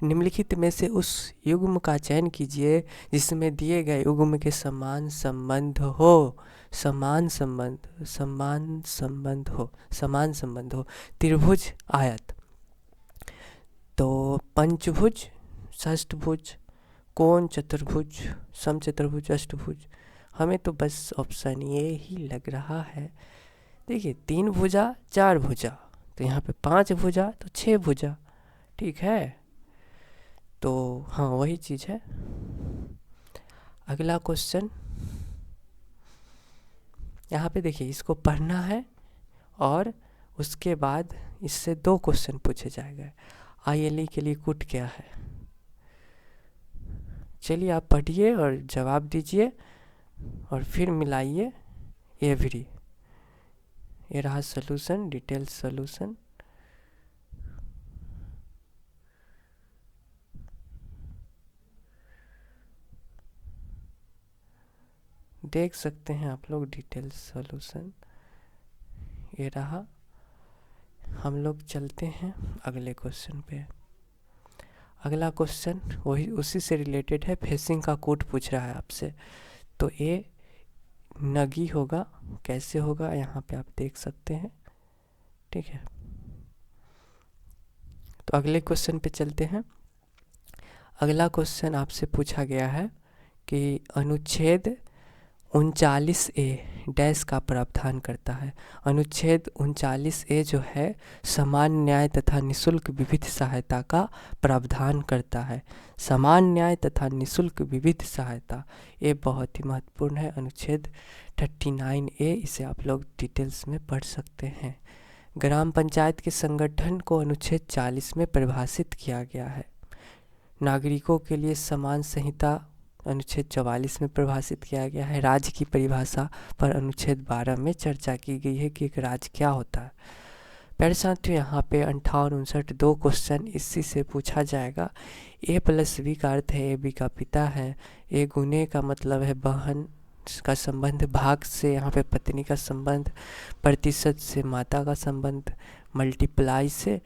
S1: निम्नलिखित में से उस युग्म का चयन कीजिए जिसमें दिए गए युग्म के समान संबंध हो। समान संबंध हो। त्रिभुज, आयत, तो पंचभुज, षष्ठभुज, कोण, चतुर्भुज, समचतुर्भुज, अष्टभुज। हमें तो बस ऑप्शन ये ही लग रहा है। देखिए 3 भुजा 4 भुजा, तो यहाँ पे 5 भुजा तो 6 भुजा, ठीक है। तो हाँ वही चीज़ है। अगला क्वेश्चन यहाँ पे देखिए, इसको पढ़ना है और उसके बाद इससे 2 क्वेश्चन पूछे जाएंगे। ILE के लिए कुट क्या है? चलिए आप पढ़िए और जवाब दीजिए और फिर मिलाइए एवरी। ये रहा सॉल्यूशन, डिटेल सॉल्यूशन। देख सकते हैं आप लोग डिटेल सॉल्यूशन, ये रहा। हम लोग चलते हैं अगले क्वेश्चन पे। अगला क्वेश्चन वही उसी से रिलेटेड है, फेसिंग का कोड पूछ रहा है आपसे। तो ये नगी होगा, कैसे होगा यहाँ पे आप देख सकते हैं, ठीक है। तो अगले क्वेश्चन पे चलते हैं। अगला क्वेश्चन आपसे पूछा गया है कि अनुच्छेद 39A डैश का प्रावधान करता है। अनुच्छेद 39A जो है समान न्याय तथा निःशुल्क विविध सहायता का प्रावधान करता है। समान न्याय तथा निःशुल्क विविध सहायता, ये बहुत ही महत्वपूर्ण है। अनुच्छेद 39A, इसे आप लोग डिटेल्स में पढ़ सकते हैं। ग्राम पंचायत के संगठन को अनुच्छेद 40 में परिभाषित किया गया है। नागरिकों के लिए समान संहिता अनुच्छेद 44 में परिभाषित किया गया है। राज्य की परिभाषा पर अनुच्छेद 12 में चर्चा की गई है कि एक राज्य क्या होता है। प्यारे साथियों, यहाँ पे 58, 59 2 क्वेश्चन इसी से पूछा जाएगा। ए प्लस बी का अर्थ है ए बी का पिता है। ए गुने का मतलब है बहन का संबंध, भाग से यहाँ पे पत्नी का संबंध, प्रतिशत से माता का संबंध, मल्टीप्लाई से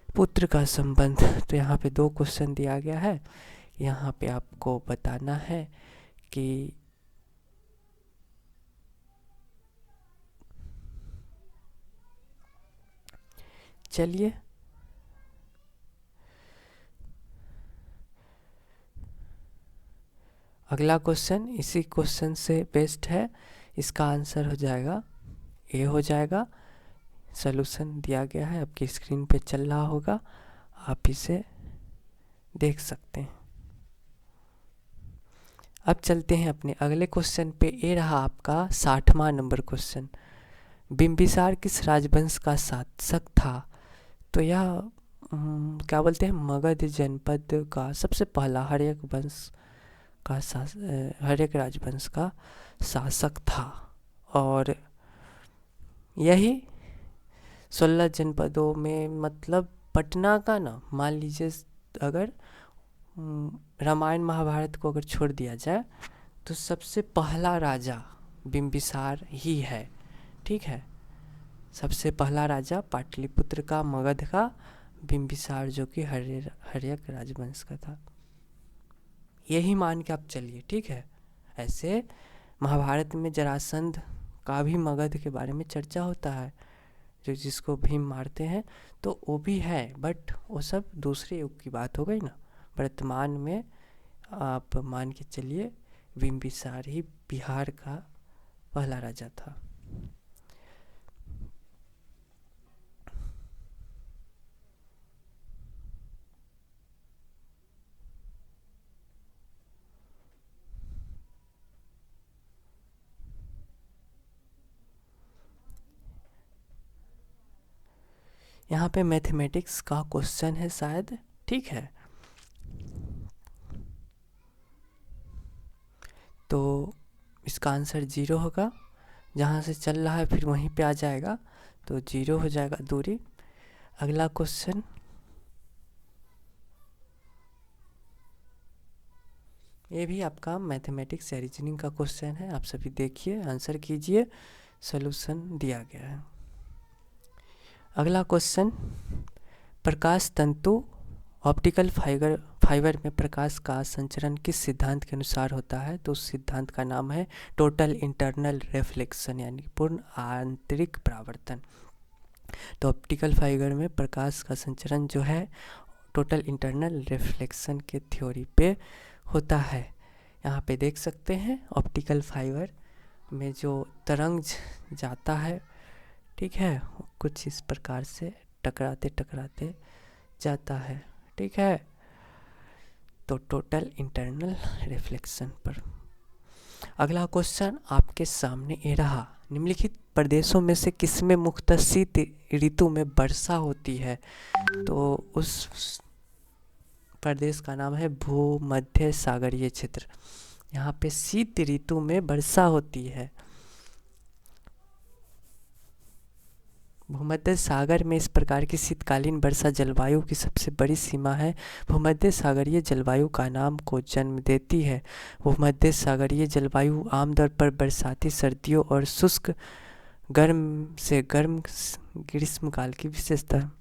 S1: पुत्र का संबंध। तो यहाँ पे 2 क्वेश्चन दिया गया है। यहाँ पे आपको बताना है कि चलिए अगला क्वेश्चन इसी क्वेश्चन से बेस्ड है। इसका आंसर हो जाएगा ए हो जाएगा। सॉल्यूशन दिया गया है, आपकी स्क्रीन पे चल रहा होगा, आप इसे देख सकते हैं। अब चलते हैं अपने अगले क्वेश्चन पे। ये रहा आपका 60वां नंबर क्वेश्चन। बिंबिसार किस राजवंश का शासक था? तो यह क्या बोलते हैं, मगध जनपद का सबसे पहला हर्यक राजवंश का शासक था। और यही 16 जनपदों में, मतलब पटना का ना, मान लीजिए अगर रामायण महाभारत को अगर छोड़ दिया जाए तो सबसे पहला राजा बिंबिसार ही है। ठीक है, सबसे पहला राजा पाटलिपुत्र का, मगध का, बिंबिसार जो कि हर्यक राजवंश का था। यही मान के आप चलिए। ठीक है, ऐसे महाभारत में जरासंध का भी मगध के बारे में चर्चा होता है, जो जिसको भीम मारते हैं, तो वो भी है, बट वो सब दूसरे युग की बात हो गई ना। वर्तमान में आप मान के चलिए बिंबिसार ही बिहार का पहला राजा था। यहाँ पे मैथमेटिक्स का क्वेश्चन है शायद। ठीक है, तो इसका आंसर 0 होगा। जहाँ से चल रहा है फिर वहीं पे आ जाएगा, तो 0 हो जाएगा दूरी। अगला क्वेश्चन, ये भी आपका मैथमेटिक्स या रीजनिंग का क्वेश्चन है। आप सभी देखिए, आंसर कीजिए, सॉल्यूशन दिया गया है। अगला क्वेश्चन, प्रकाश तंतु ऑप्टिकल फाइबर में प्रकाश का संचरण किस सिद्धांत के अनुसार होता है? तो उस सिद्धांत का नाम है टोटल इंटरनल रिफ्लेक्शन, यानी पूर्ण आंतरिक परावर्तन। तो ऑप्टिकल फाइबर में प्रकाश का संचरण जो है टोटल इंटरनल रिफ्लेक्शन के थ्योरी पे होता है। यहाँ पे देख सकते हैं ऑप्टिकल फाइबर में जो तरंग जाता है, ठीक है, कुछ इस प्रकार से टकराते टकराते जाता है। ठीक है, तो टोटल इंटरनल रिफ्लेक्शन पर। अगला क्वेश्चन आपके सामने ये रहा, निम्नलिखित प्रदेशों में से किसमें मुख्यतः शीत ऋतु में वर्षा होती है? तो उस प्रदेश का नाम है भूमध्य सागरीय क्षेत्र। यहाँ पे शीत ऋतु में वर्षा होती है। भूमध्य सागर में इस प्रकार की शीतकालीन वर्षा जलवायु की सबसे बड़ी सीमा है। भूमध्य सागरीय जलवायु का नाम को जन्म देती है। भूमध्य सागरीय जलवायु आमतौर पर बरसाती सर्दियों और शुष्क गर्म से गर्म ग्रीष्मकाल की विशेषता है।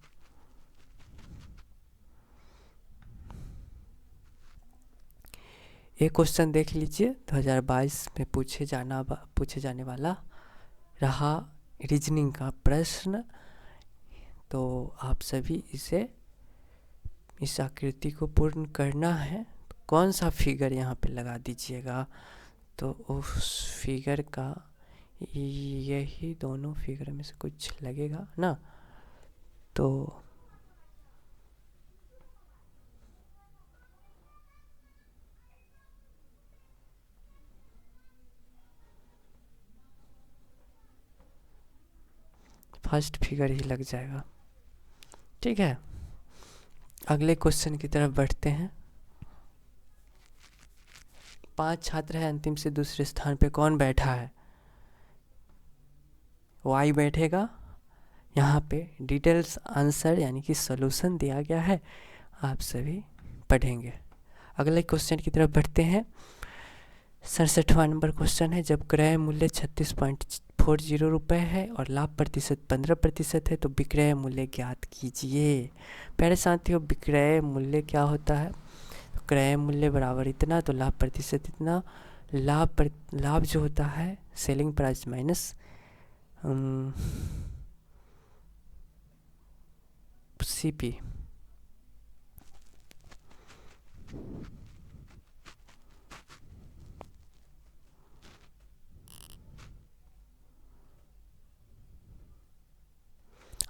S1: एक क्वेश्चन देख लीजिए, 2022 में पूछे जाने वाला रहा रीजनिंग का प्रश्न। तो आप सभी इस आकृति को पूर्ण करना है। कौन सा फिगर यहाँ पे लगा दीजिएगा, तो उस फिगर का यही दोनों फिगर में से कुछ लगेगा ना। तो फर्स्ट फिगर ही लग जाएगा, ठीक है। अगले क्वेश्चन की तरफ बढ़ते हैं। 5 छात्र हैं, अंतिम से दूसरे स्थान पे कौन बैठा है? वाई बैठेगा। यहाँ पे डिटेल्स आंसर यानी कि सॉल्यूशन दिया गया है, आप सभी पढ़ेंगे। अगले क्वेश्चन की तरफ बढ़ते हैं। 67वां नंबर क्वेश्चन है, जब क्रय मूल्य 36.40 रुपये है और लाभ प्रतिशत 15% है तो विक्रय मूल्य ज्ञात कीजिए। प्यारे साथियों, विक्रय मूल्य क्या होता है? क्रय मूल्य बराबर इतना तो लाभ प्रतिशत इतना। लाभ जो होता है selling price minus CP.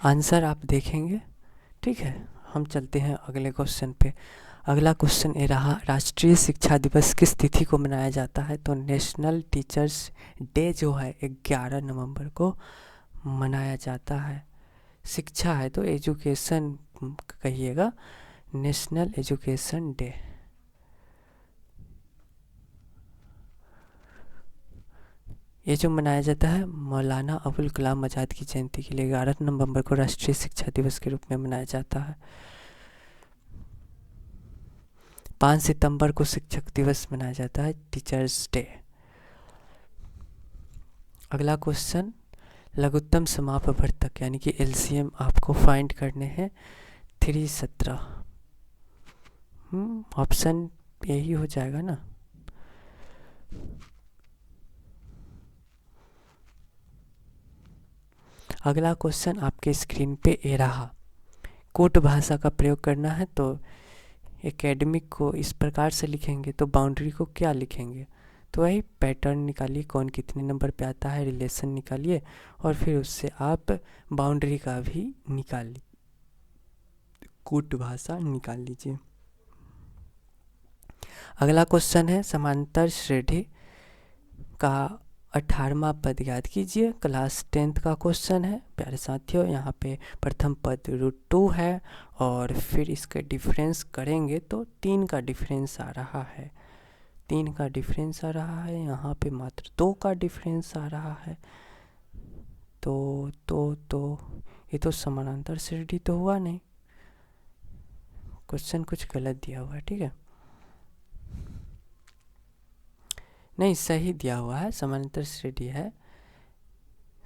S1: Answer आप देखेंगे, ठीक है। हम चलते हैं अगले क्वेश्चन पे। अगला क्वेश्चन ये रहा, राष्ट्रीय शिक्षा दिवस किस तिथि को मनाया जाता है? तो नेशनल टीचर्स डे जो है 11 नवंबर को मनाया जाता है। शिक्षा है तो एजुकेशन कहिएगा, नेशनल एजुकेशन डे। ये जो मनाया जाता है मौलाना अबुल कलाम आज़ाद की जयंती के लिए 11 नवंबर को राष्ट्रीय शिक्षा दिवस के रूप में मनाया जाता है। 5 सितंबर को शिक्षक दिवस मनाया जाता है, टीचर्स डे। अगला क्वेश्चन, लघुत्तम समापवर्तक यानी कि एलसीएम आपको फाइंड करने हैं 317। ऑप्शन यही हो जाएगा ना। अगला क्वेश्चन आपके स्क्रीन पे ये रहा, कोट भाषा का प्रयोग करना है तो एकेडमिक को इस प्रकार से लिखेंगे, तो बाउंड्री को क्या लिखेंगे? तो वही पैटर्न निकालिए, कौन कितने नंबर पे आता है, रिलेशन निकालिए और फिर उससे आप बाउंड्री का भी निकाल कोट भाषा निकाल लीजिए। अगला क्वेश्चन है, समांतर श्रेणी का 18वां पद याद कीजिए। क्लास 10th का क्वेश्चन है प्यारे साथियों। यहाँ पे प्रथम पद √2 है और फिर इसका डिफरेंस करेंगे तो 3 का डिफरेंस आ रहा है। 3 का डिफरेंस आ रहा है, यहाँ पे मात्र 2 का डिफरेंस आ रहा है। तो ये तो समानांतर श्रेणी तो हुआ नहीं, क्वेश्चन कुछ गलत दिया हुआ है, ठीक है। नहीं, सही दिया हुआ है, समानांतर श्रेणी है,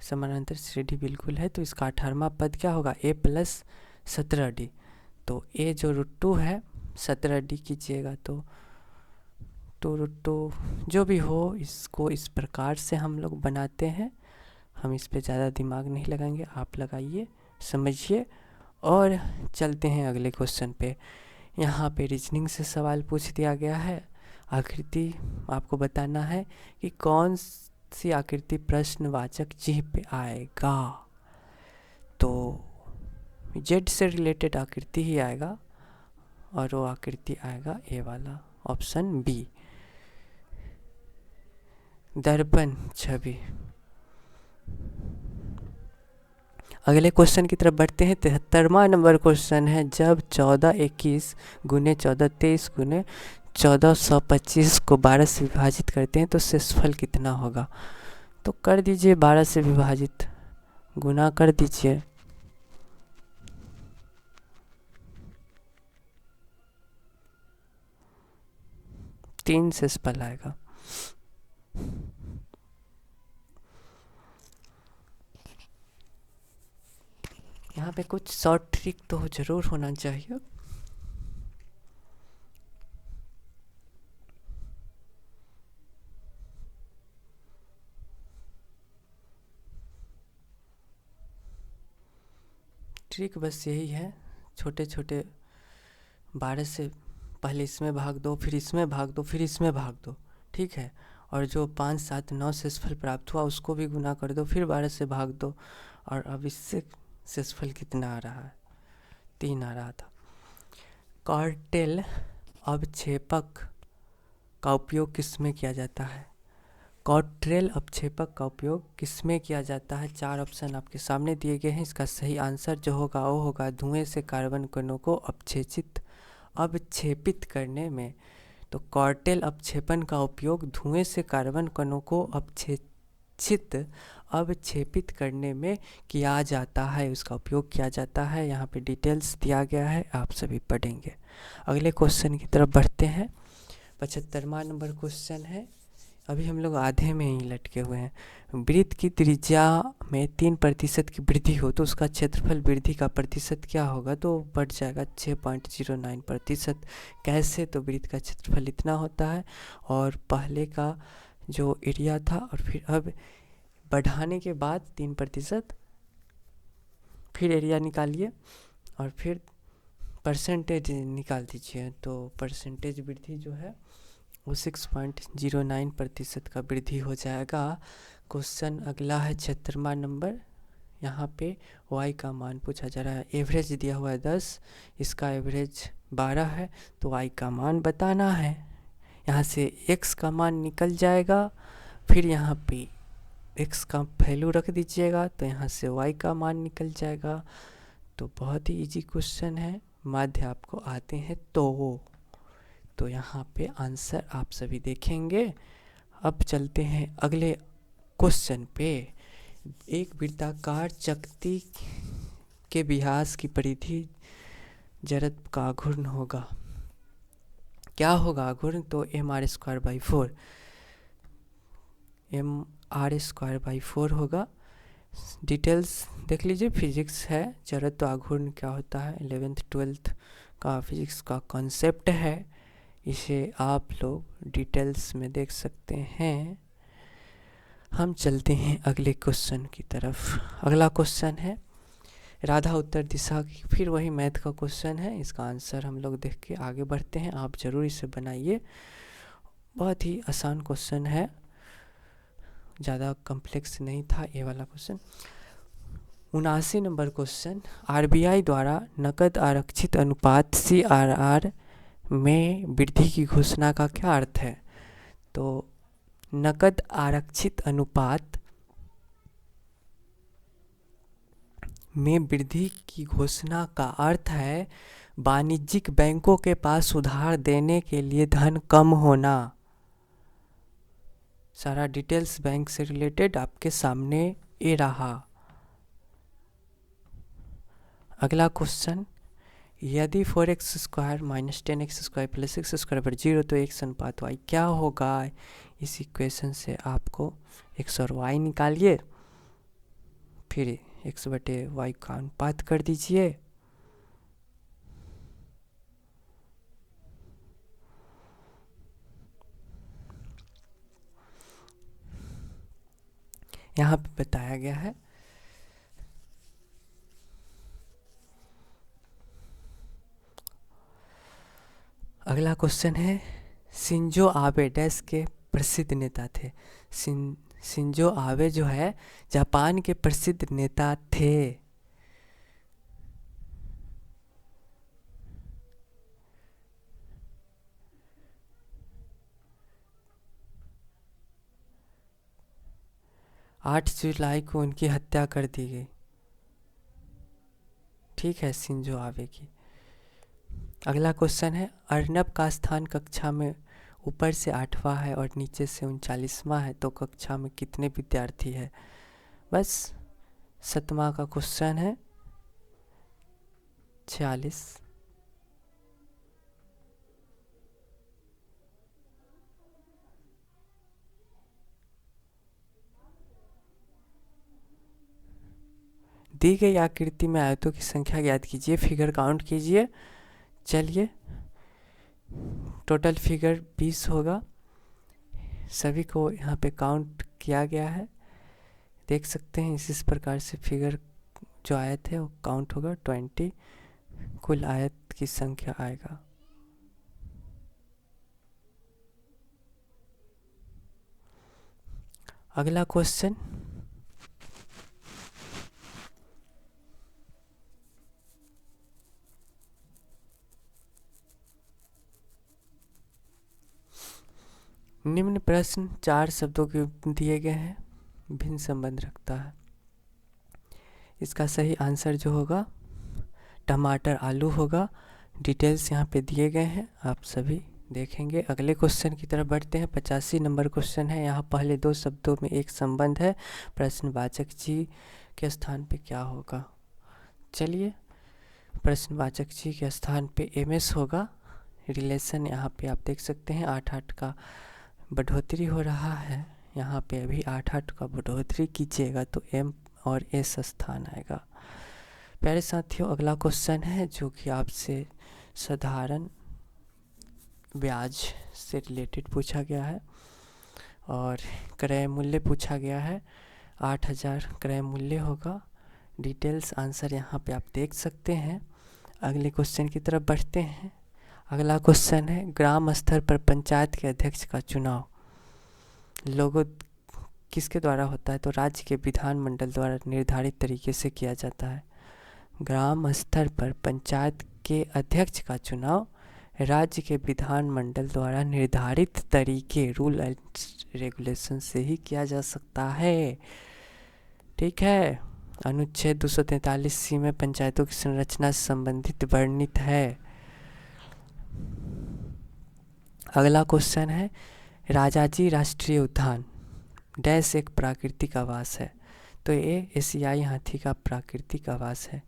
S1: समानांतर श्रेणी बिल्कुल है। तो इसका 18वां पद क्या होगा? a + 17d। तो a जो √2 है 17d कीजिएगा तो 2√2 जो भी हो, इसको इस प्रकार से हम लोग बनाते हैं। हम इस पे ज़्यादा दिमाग नहीं लगाएंगे, आप लगाइए, समझिए और चलते हैं अगले क्वेश्चन पे। यहाँ पे रीजनिंग से सवाल पूछ दिया गया है। आकृति आपको बताना है कि कौन सी आकृति प्रश्नवाचक चिन्ह पे आएगा। तो जेड से रिलेटेड आकृति ही आएगा और वो आकृति आएगा ए वाला, ऑप्शन बी, दर्पण छवि। अगले क्वेश्चन की तरफ बढ़ते हैं। 73वां नंबर क्वेश्चन है, जब 1421 गुने 1423 गुने 1425 को 12 से विभाजित करते हैं तो शेषफल कितना होगा? तो कर दीजिए 12 से विभाजित, गुना कर दीजिए, तीन शेषफल आएगा। यहाँ पे कुछ शॉर्ट ट्रिक तो ज़रूर होना चाहिए। ट्रिक बस यही है, छोटे छोटे 12 से पहले इसमें भाग दो, फिर इसमें भाग दो, फिर इसमें भाग दो, ठीक है। और जो 5, 7, 9 शेषफल प्राप्त हुआ उसको भी गुना कर दो, फिर 12 से भाग दो। और अब इससे शेषफल कितना आ रहा है? 3 आ रहा था। कॉर्टेल अवक्षेपक का उपयोग किसमें किया जाता है? कॉर्टेल अवक्षेपक का उपयोग किसमें किया जाता है? 4 ऑप्शन आपके सामने दिए गए हैं। इसका सही आंसर जो होगा वो होगा धुएं से कार्बन कणों को अवक्षेपित करने में। तो कॉर्टेल अवक्षेपण का उपयोग धुएं से कार्बन कणों को अवक्षेपित करने में किया जाता है, उसका उपयोग किया जाता है। यहाँ पे डिटेल्स दिया गया है, आप सभी पढ़ेंगे। अगले क्वेश्चन की तरफ बढ़ते हैं। 75वां नंबर क्वेश्चन है। अभी हम लोग आधे में ही लटके हुए हैं। वृत्त की त्रिज्या में 3% की वृद्धि हो तो उसका क्षेत्रफल वृद्धि का प्रतिशत क्या होगा? तो बढ़ जाएगा 6.09%। कैसे? तो वृत्त का क्षेत्रफल इतना होता है और पहले का जो एरिया था और फिर अब बढ़ाने के बाद 3%, फिर एरिया निकालिए और फिर परसेंटेज निकाल दीजिए। तो परसेंटेज वृद्धि जो है वो 6.09% का वृद्धि हो जाएगा। क्वेश्चन अगला है 76वां नंबर। यहाँ पे y का मान पूछा जा रहा है। एवरेज दिया हुआ है 10, इसका एवरेज 12 है, तो y का मान बताना है। यहाँ से x का मान निकल जाएगा, फिर यहाँ पे x का वैल्यू रख दीजिएगा तो यहाँ से y का मान निकल जाएगा। तो बहुत ही इजी क्वेश्चन है, माध्य आपको आते हैं तो यहाँ पे आंसर आप सभी देखेंगे। अब चलते हैं अगले क्वेश्चन पे। एक वृत्ताकार चकती के व्यास की परिधि जड़त्व का घूर्ण होगा। क्या होगा घूर्ण? तो mr²/4, mr²/4 होगा। डिटेल्स देख लीजिए, फिजिक्स है। जड़त्व आघूर्ण क्या होता है? 11th 12th का फिजिक्स का कॉन्सेप्ट है, इसे आप लोग डिटेल्स में देख सकते हैं। हम चलते हैं अगले क्वेश्चन की तरफ। अगला क्वेश्चन है राधा उत्तर दिशा की, फिर वही मैथ का क्वेश्चन है। इसका आंसर हम लोग देख के आगे बढ़ते हैं। आप ज़रूर इसे बनाइए, बहुत ही आसान क्वेश्चन है, ज़्यादा कॉम्प्लेक्स नहीं था ये वाला क्वेश्चन। 79 number question. आरबीआई द्वारा नकद आरक्षित अनुपात CRR में वृद्धि की घोषणा का क्या अर्थ है? तो नकद आरक्षित अनुपात में वृद्धि की घोषणा का अर्थ है वाणिज्यिक बैंकों के पास उधार देने के लिए धन कम होना। सारा डिटेल्स बैंक से रिलेटेड आपके सामने ये रहा। अगला क्वेश्चन, यदि 4x² - 10x² + x² पर 0 तो x अनुपात y क्या होगा? इस इक्वेशन से आपको x और y निकालिए, फिर x/y का अनुपात कर दीजिए। यहाँ पे बताया गया है अगला क्वेश्चन है शिंजो आबे डैश के प्रसिद्ध नेता थे। शिंजो आबे जो है जापान के प्रसिद्ध नेता थे। आठ जुलाई को उनकी हत्या कर दी गई, ठीक है, शिंजो आबे की। अगला क्वेश्चन है अर्नब का स्थान कक्षा में ऊपर से 8वां है और नीचे से 39वां है, तो कक्षा में कितने विद्यार्थी है? बस 7वां का क्वेश्चन है, 46। दी गई आकृति में आयतों की संख्या ज्ञात कीजिए, फिगर काउंट कीजिए। चलिए, टोटल फिगर 20 होगा, सभी को यहाँ पे काउंट किया गया है, देख सकते हैं। इस प्रकार से फिगर जो आयत है वो काउंट होगा, 20 कुल आयत की संख्या आएगा। अगला क्वेश्चन, निम्न प्रश्न 4 शब्दों के दिए गए हैं, भिन्न संबंध रखता है। इसका सही आंसर जो होगा टमाटर आलू होगा। डिटेल्स यहाँ पे दिए गए हैं, आप सभी देखेंगे। अगले क्वेश्चन की तरफ बढ़ते हैं। 85 नंबर क्वेश्चन है। यहाँ पहले 2 शब्दों में एक संबंध है, प्रश्नवाचक जी के स्थान पे क्या होगा? चलिए, प्रश्नवाचक जी के स्थान पे एमएस होगा। रिलेशन यहाँ पे आप देख सकते हैं, 8 का बढ़ोतरी हो रहा है। यहाँ पे अभी 8 का बढ़ोतरी कीजिएगा तो एम और एस स्थान आएगा। प्यारे साथियों, अगला क्वेश्चन है जो कि आपसे साधारण ब्याज से रिलेटेड पूछा गया है और क्रय मूल्य पूछा गया है। 8000 क्रय मूल्य होगा। डिटेल्स आंसर यहाँ पे आप देख सकते हैं। अगले क्वेश्चन की तरफ बढ़ते हैं। अगला क्वेश्चन है, ग्राम स्तर पर पंचायत के अध्यक्ष का चुनाव लोगों किसके द्वारा होता है? तो राज्य के विधानमंडल द्वारा निर्धारित तरीके से किया जाता है। ग्राम स्तर पर पंचायत के अध्यक्ष का चुनाव राज्य के विधानमंडल द्वारा निर्धारित तरीके, रूल एंड रेगुलेशन से ही किया जा सकता है। ठीक है, अनुच्छेद 243C में पंचायतों की संरचना से संबंधित वर्णित है। अगला क्वेश्चन है, राजाजी राष्ट्रीय उद्यान डैश एक प्राकृतिक आवास है। तो ये एशियाई हाथी का प्राकृतिक आवास है।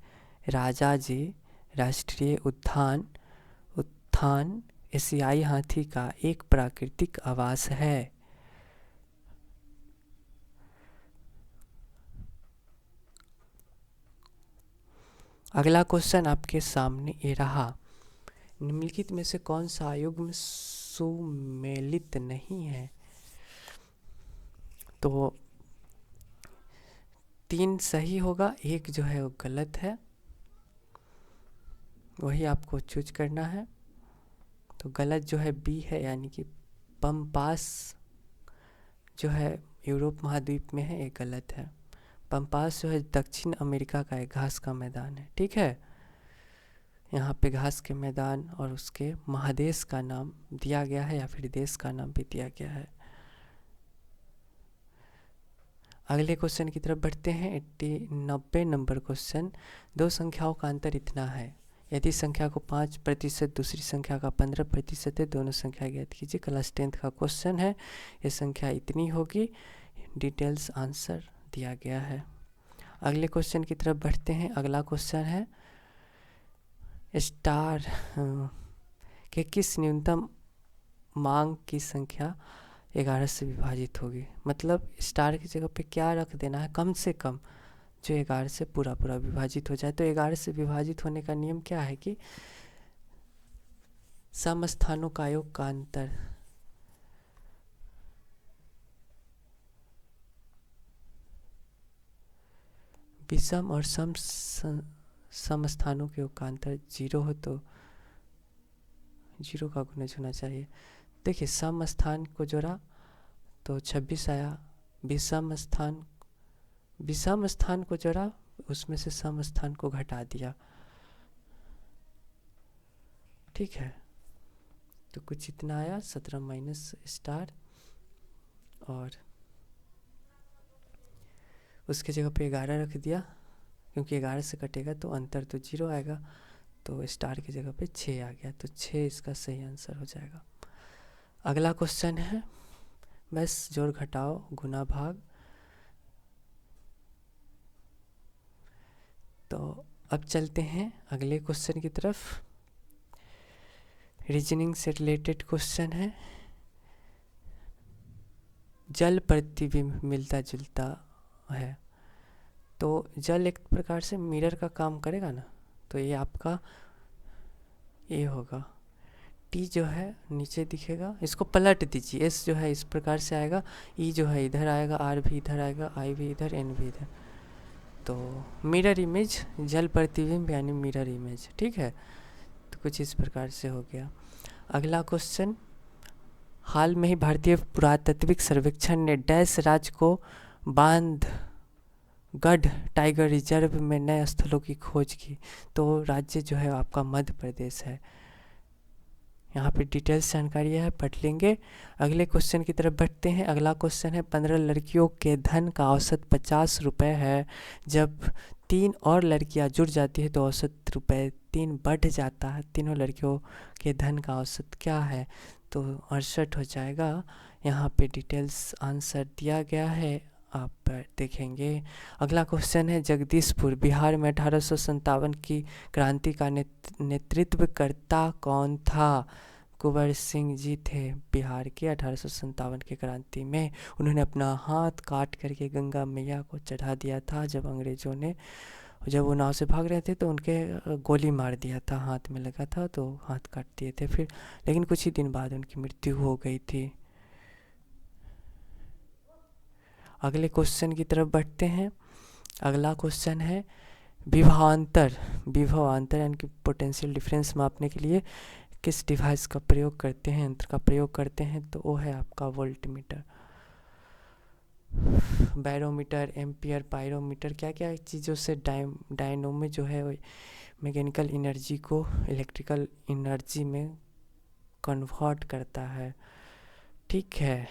S1: राजाजी राष्ट्रीय उद्यान एशियाई हाथी का एक प्राकृतिक आवास है। अगला क्वेश्चन आपके सामने ये रहा, निम्नलिखित में से कौन सा युग्म सुमेलित नहीं है? तो 3 सही होगा, एक जो है वो गलत है, वही आपको चूज करना है। तो गलत जो है बी है, यानी कि पम्पास जो है यूरोप महाद्वीप में है, ये गलत है। पम्पास जो है दक्षिण अमेरिका का एक घास का मैदान है। ठीक है, यहाँ पे घास के मैदान और उसके महादेश का नाम दिया गया है या फिर देश का नाम भी दिया गया है। अगले क्वेश्चन की तरफ बढ़ते हैं। 90 नंबर क्वेश्चन, 2 संख्याओं का अंतर इतना है, यदि संख्या को 5% दूसरी संख्या का 15% है, दोनों संख्या ज्ञात कीजिए। क्लास 10th का क्वेश्चन है, ये संख्या इतनी होगी। डिटेल्स आंसर दिया गया है। अगले क्वेश्चन की तरफ बढ़ते हैं। अगला क्वेश्चन है, स्टार के किस न्यूनतम मांग की संख्या 11 से विभाजित होगी? मतलब स्टार की जगह पे क्या रख देना है, कम से कम जो 11 से पूरा विभाजित हो जाए। तो 11 से विभाजित होने का नियम क्या है कि समस्थानों का योग का अंतर विषम और समस्थानों के योग का अंतर 0 हो तो 0 का गुणज होना चाहिए। देखिए, सम स्थान को जोड़ा तो 26 आया, विषम स्थान को जोड़ा, उसमें से सम स्थान को घटा दिया। ठीक है, तो कुछ इतना आया, 17 माइनस स्टार, और उसके जगह पे 11 रख दिया, क्योंकि 11 से कटेगा तो अंतर तो 0 आएगा, तो स्टार की जगह पे 6 आ गया, तो 6 इसका सही आंसर हो जाएगा। अगला क्वेश्चन है, बस जोड़ घटाओ गुना भाग। तो अब चलते हैं अगले क्वेश्चन की तरफ। रीजनिंग से रिलेटेड क्वेश्चन है, जल प्रतिबिंब मिलता जुलता है, तो जल एक प्रकार से मिरर का काम करेगा ना, तो ये आपका ये होगा। टी जो है नीचे दिखेगा, इसको पलट दीजिए, एस जो है इस प्रकार से आएगा, ई जो है इधर आएगा, आर भी इधर आएगा, आई भी इधर, एन भी इधर। तो मिरर इमेज, जल प्रतिबिंब यानी मिरर इमेज। ठीक है, तो कुछ इस प्रकार से हो गया। अगला क्वेश्चन, हाल में ही भारतीय पुरातात्विक सर्वेक्षण ने डैश राज्य को बांधवगढ़ टाइगर रिजर्व में नए स्थलों की खोज की। तो राज्य जो है आपका मध्य प्रदेश है। यहाँ पे डिटेल्स जानकारी है, पढ़ लेंगे। अगले क्वेश्चन की तरफ बढ़ते हैं। अगला क्वेश्चन है 15 लड़कियों के धन का औसत 50 रुपये है। जब 3 और लड़कियाँ जुड़ जाती है तो औसत रुपये 3 बढ़ जाता है। तीनों लड़कियों के धन का औसत क्या है? तो 68 हो जाएगा। यहाँ पे डिटेल्स आंसर दिया गया है, आप देखेंगे। अगला क्वेश्चन है जगदीशपुर बिहार में 1857 की क्रांति का नेतृत्वकर्ता कौन था? कुंवर सिंह जी थे बिहार के 1857 की क्रांति में। उन्होंने अपना हाथ काट करके गंगा मैया को चढ़ा दिया था। जब अंग्रेज़ों ने, जब वो नाव से भाग रहे थे तो उनके गोली मार दिया था, हाथ में लगा था तो हाथ काट दिए थे फिर, लेकिन कुछ ही दिन बाद उनकी मृत्यु हो गई थी। अगले क्वेश्चन की तरफ बढ़ते हैं। अगला क्वेश्चन है विभवांतर यानी कि पोटेंशियल डिफरेंस मापने के लिए किस डिवाइस का प्रयोग करते हैं, यंत्र का प्रयोग करते हैं? तो वो है आपका वोल्टमीटर, बैरोमीटर, एम्पियर, पायरोमीटर, क्या क्या चीज़ों से डायनोमो जो है मैकेनिकल एनर्जी को इलेक्ट्रिकल एनर्जी में कन्वर्ट करता है। ठीक है।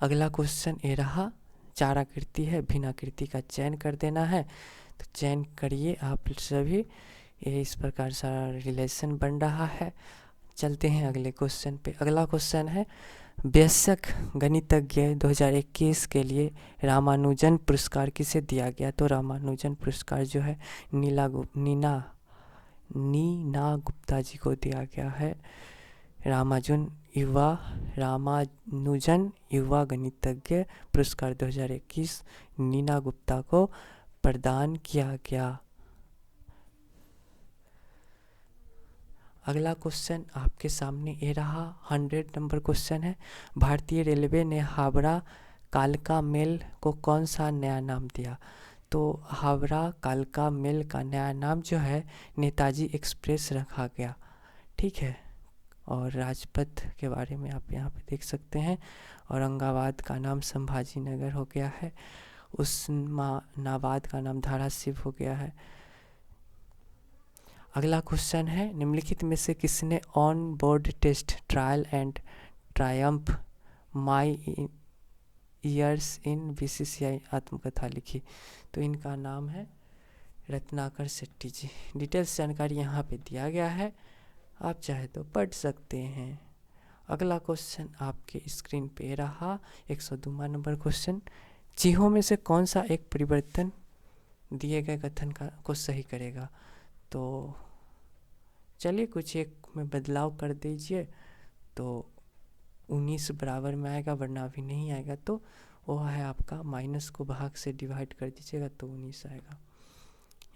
S1: अगला क्वेश्चन ये रहा, चार आकृति है, भिन्न आकृति का चयन कर देना है। तो चयन करिए आप सभी। ये इस प्रकार सारा रिलेशन बन रहा है। चलते हैं अगले क्वेश्चन पे। अगला क्वेश्चन है वयस्क गणितज्ञ 2021 के लिए रामानुजन पुरस्कार किसे दिया गया? तो रामानुजन पुरस्कार जो है नीना गुप्ता जी को दिया गया है। रामानुजन युवा गणितज्ञ पुरस्कार 2021 नीना गुप्ता को प्रदान किया गया। अगला क्वेश्चन आपके सामने ये रहा, 100 नंबर क्वेश्चन है। भारतीय रेलवे ने हावड़ा कालका मेल को कौन सा नया नाम दिया? तो हावड़ा कालका मेल का नया नाम जो है नेताजी एक्सप्रेस रखा गया। ठीक है। और राजपथ के बारे में आप यहाँ पे देख सकते हैं। औरंगाबाद का नाम संभाजी नगर हो गया है। उस्मानाबाद का नाम धाराशिव हो गया है। अगला क्वेश्चन है निम्नलिखित में से किसने on board test trial and triumph my years in BCCI आत्मकथा लिखी? तो इनका नाम है रत्नाकर शेट्टी जी। डिटेल्स जानकारी यहाँ पे दिया गया है, आप चाहे तो पढ़ सकते हैं। अगला क्वेश्चन आपके स्क्रीन पे रहा 102 नंबर क्वेश्चन। चीहों में से कौन सा एक परिवर्तन दिए गए कथन को सही करेगा? तो चलिए कुछ एक में बदलाव कर दीजिए तो 19 बराबर में आएगा, वरना अभी नहीं आएगा। तो वो है आपका माइनस को भाग से डिवाइड कर दीजिएगा तो 19 आएगा।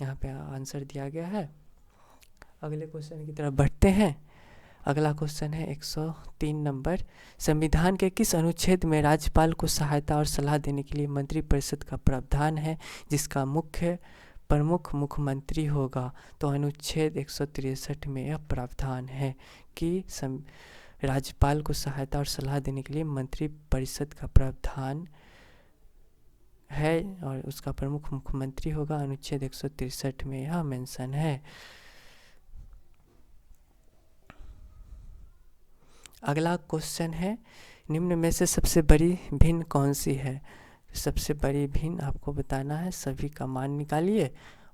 S1: यहाँ पे आंसर दिया गया है। अगले क्वेश्चन की तरफ बढ़ते हैं। अगला क्वेश्चन है 103 नंबर। संविधान के किस अनुच्छेद में राज्यपाल को सहायता और सलाह देने के लिए मंत्रिपरिषद का प्रावधान है जिसका प्रमुख मुख्यमंत्री होगा? तो अनुच्छेद 163 में यह प्रावधान है कि राज्यपाल को सहायता और सलाह देने के लिए मंत्रिपरिषद का प्रावधान है और उसका प्रमुख मुख्यमंत्री होगा। अनुच्छेद 163 में यह मेंशन है। अगला क्वेश्चन है निम्न में से सबसे बड़ी भिन्न कौन सी है? सबसे बड़ी भिन्न आपको बताना है, सभी का मान निकालिए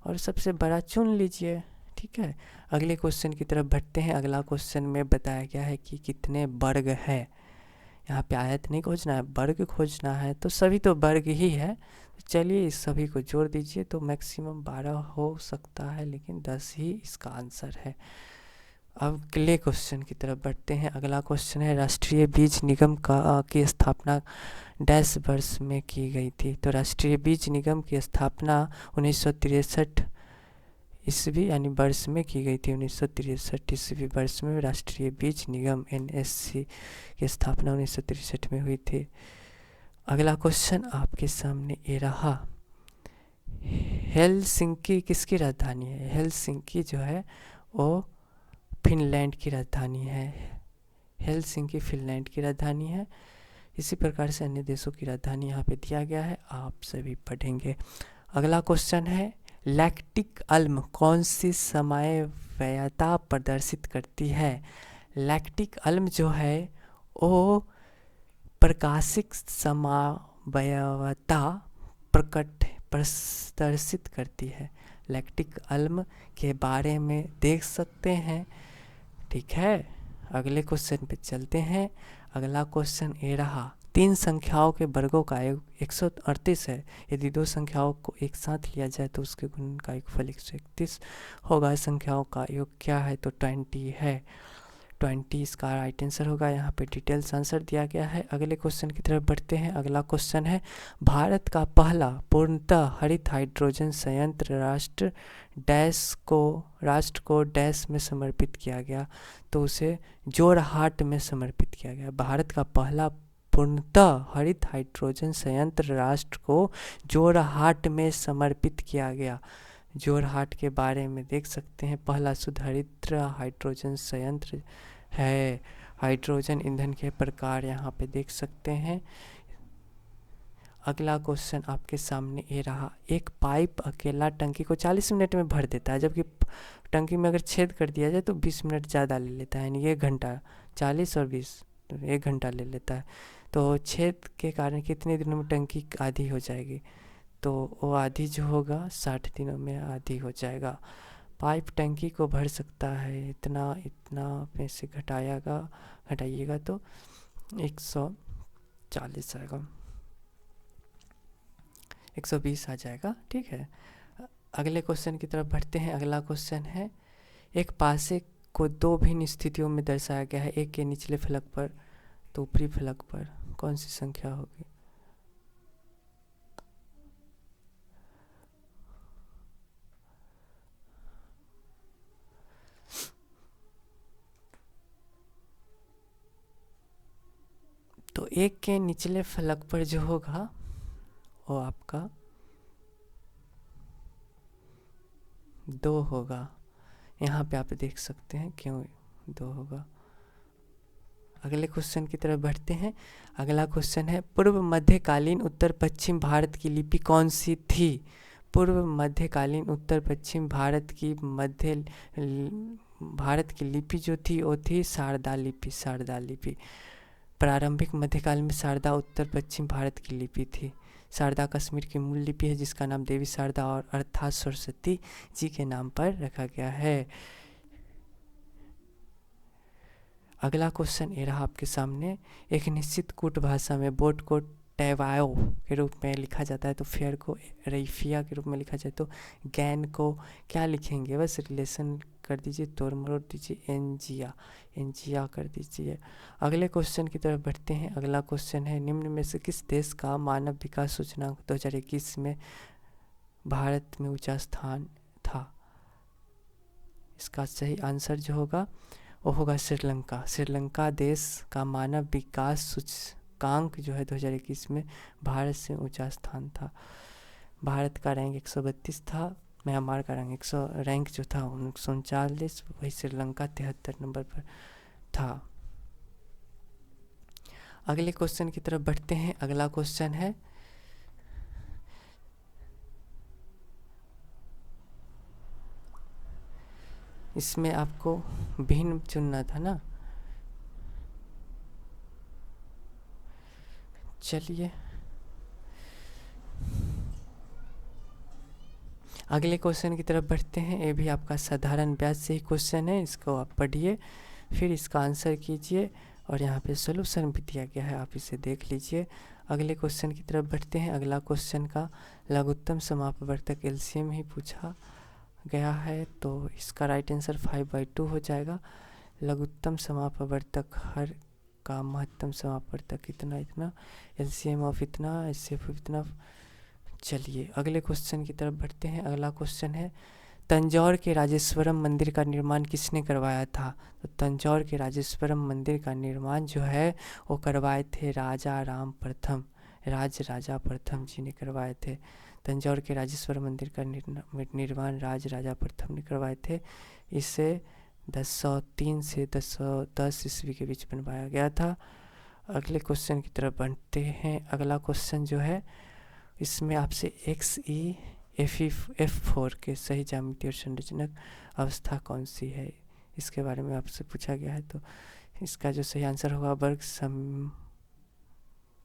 S1: और सबसे बड़ा चुन लीजिए। ठीक है। अगले क्वेश्चन की तरफ बढ़ते हैं। अगला क्वेश्चन में बताया गया है कि कितने वर्ग है। यहाँ पे आयत नहीं खोजना है, वर्ग खोजना है। तो सभी तो वर्ग ही है। चलिए इस सभी को जोड़ दीजिए तो मैक्सिमम 12 हो सकता है, लेकिन 10 ही इसका आंसर है। अब अगले क्वेश्चन की तरफ बढ़ते हैं। अगला क्वेश्चन है राष्ट्रीय बीज निगम की स्थापना डैश वर्ष में की गई थी? तो राष्ट्रीय बीज निगम की स्थापना 1963 ईस्वी यानी वर्ष में की गई थी। 1963 ईस्वी वर्ष में राष्ट्रीय बीज निगम NSC की स्थापना 1963 में हुई थी। अगला क्वेश्चन आपके सामने ये रहा, हेलसिंकी किसकी राजधानी है? हेलसिंकी जो है वो फिनलैंड की राजधानी है। हेलसिंकी फिनलैंड की राजधानी है। इसी प्रकार से अन्य देशों की राजधानी यहाँ पे दिया गया है, आप सभी पढ़ेंगे। अगला क्वेश्चन है, लैक्टिक अम्ल कौन सी समयवयता प्रदर्शित करती है? लैक्टिक अम्ल जो है वो प्रकाशिक समयवयता प्रदर्शित करती है। लैक्टिक अम्ल के बारे में देख सकते हैं, ठीक है। अगले क्वेश्चन पे चलते हैं। अगला क्वेश्चन ये रहा, 3 संख्याओं के वर्गों का योग 138 है। यदि 2 संख्याओं को एक साथ लिया जाए तो उसके गुणन का योगफल 131 होगा। संख्याओं का योग क्या है? तो 20 है। 20 इसका राइट आंसर होगा। यहाँ पे डिटेल्स आंसर दिया गया है। अगले क्वेश्चन की तरफ बढ़ते हैं। अगला क्वेश्चन है, भारत का पहला पूर्णतः हरित हाइड्रोजन संयंत्र राष्ट्र को डैश में समर्पित किया गया, तो उसे जोरहाट में समर्पित किया गया। भारत का पहला पूर्णतः हरित हाइड्रोजन संयंत्र राष्ट्र को जोरहाट में समर्पित किया गया। जोरहाट के बारे में देख सकते हैं, पहला शुद्ध हरित हाइड्रोजन संयंत्र है। हाइड्रोजन ईंधन के प्रकार यहाँ पे देख सकते हैं। अगला क्वेश्चन आपके सामने ये रहा, एक पाइप अकेला टंकी को 40 मिनट में भर देता है, जबकि टंकी में अगर छेद कर दिया जाए तो 20 मिनट ज़्यादा ले लेता है, यानी 1 घंटा। 40 और 20 तो 1 घंटा ले लेता है। तो छेद के कारण कितने दिनों में टंकी आधी हो जाएगी? तो वो आधी जो होगा 60 दिनों में आधी हो जाएगा। पाइप टंकी को भर सकता है इतना में से घटाइएगा तो 140 आएगा, 120 आ जाएगा, ठीक है। अगले क्वेश्चन की तरफ बढ़ते हैं। अगला क्वेश्चन है, एक पासे को 2 भिन्न स्थितियों में दर्शाया गया है, एक के निचले फलक पर तो ऊपरी फलक पर कौन सी संख्या होगी? तो एक के निचले फलक पर जो होगा वो आपका 2 होगा। यहाँ पे आप देख सकते हैं क्यों 2 होगा। अगले क्वेश्चन की तरफ बढ़ते हैं। अगला क्वेश्चन है, पूर्व मध्यकालीन उत्तर पश्चिम भारत की लिपि कौन सी थी? पूर्व मध्यकालीन उत्तर पश्चिम भारत की लिपि जो थी वो थी शारदा लिपि। प्रारंभिक मध्यकाल में शारदा उत्तर पश्चिम भारत की लिपि थी। शारदा कश्मीर की मूल लिपि है, जिसका नाम देवी शारदा और अर्थात सरस्वती जी के नाम पर रखा गया है। अगला क्वेश्चन ये रहा आपके सामने, एक निश्चित कूट भाषा में बोट को टैवाओ के रूप में लिखा जाता है, तो फेयर को रईफिया के रूप में लिखा जाए तो गैन को क्या लिखेंगे? बस रिलेशन कर दीजिए, तोड़ मरोड़ दीजिए, एनजिया कर दीजिए। अगले क्वेश्चन की तरफ बढ़ते हैं। अगला क्वेश्चन है, निम्न में से किस देश का मानव विकास सूचकांक 2021 में भारत में ऊंचा स्थान था? इसका सही आंसर जो होगा वो होगा श्रीलंका। श्रीलंका देश का मानव विकास सूचकांक जो है 2021 में भारत से ऊंचा स्थान था। भारत का रैंक 132 था, म्यांमार का रैंक जो था 139, वही श्रीलंका 73 नंबर पर था। अगले क्वेश्चन की तरफ बढ़ते हैं। अगला क्वेश्चन है, इसमें आपको भिन्न चुनना था ना, चलिए अगले क्वेश्चन की तरफ बढ़ते हैं। ये भी आपका साधारण ब्याज से ही क्वेश्चन है, इसको आप पढ़िए फिर इसका आंसर कीजिए और यहाँ पे सोल्यूशन भी दिया गया है, आप इसे देख लीजिए। अगले क्वेश्चन की तरफ बढ़ते हैं। अगला क्वेश्चन का लघुत्तम समापवर्तक एलसीएम ही पूछा गया है, तो इसका राइट आंसर 5/2 हो जाएगा। लघुत्तम समापवर्तक हर का महत्तम समापवर्तक इतना, एलसीएम ऑफ इतना, एचसीएफ इतना। चलिए अगले क्वेश्चन की तरफ बढ़ते हैं। अगला क्वेश्चन है, तंजौर के राजेश्वरम मंदिर का निर्माण किसने करवाया था? तो तंजौर के राजेश्वरम मंदिर का निर्माण जो है वो करवाए थे राजा प्रथम जी ने करवाए थे। तंजौर के राजेश्वर मंदिर का निर्माण राजा प्रथम ने करवाए थे। इसे 1003 से 1010 ईस्वी के बीच बनवाया गया था। अगले क्वेश्चन की तरफ बढ़ते हैं। अगला क्वेश्चन जो है इसमें आपसे XeFe-F4 के सही ज्यामितीय और संरचनात्मक अवस्था कौन सी है, इसके बारे में आपसे पूछा गया है। तो इसका जो सही आंसर होगा वर्ग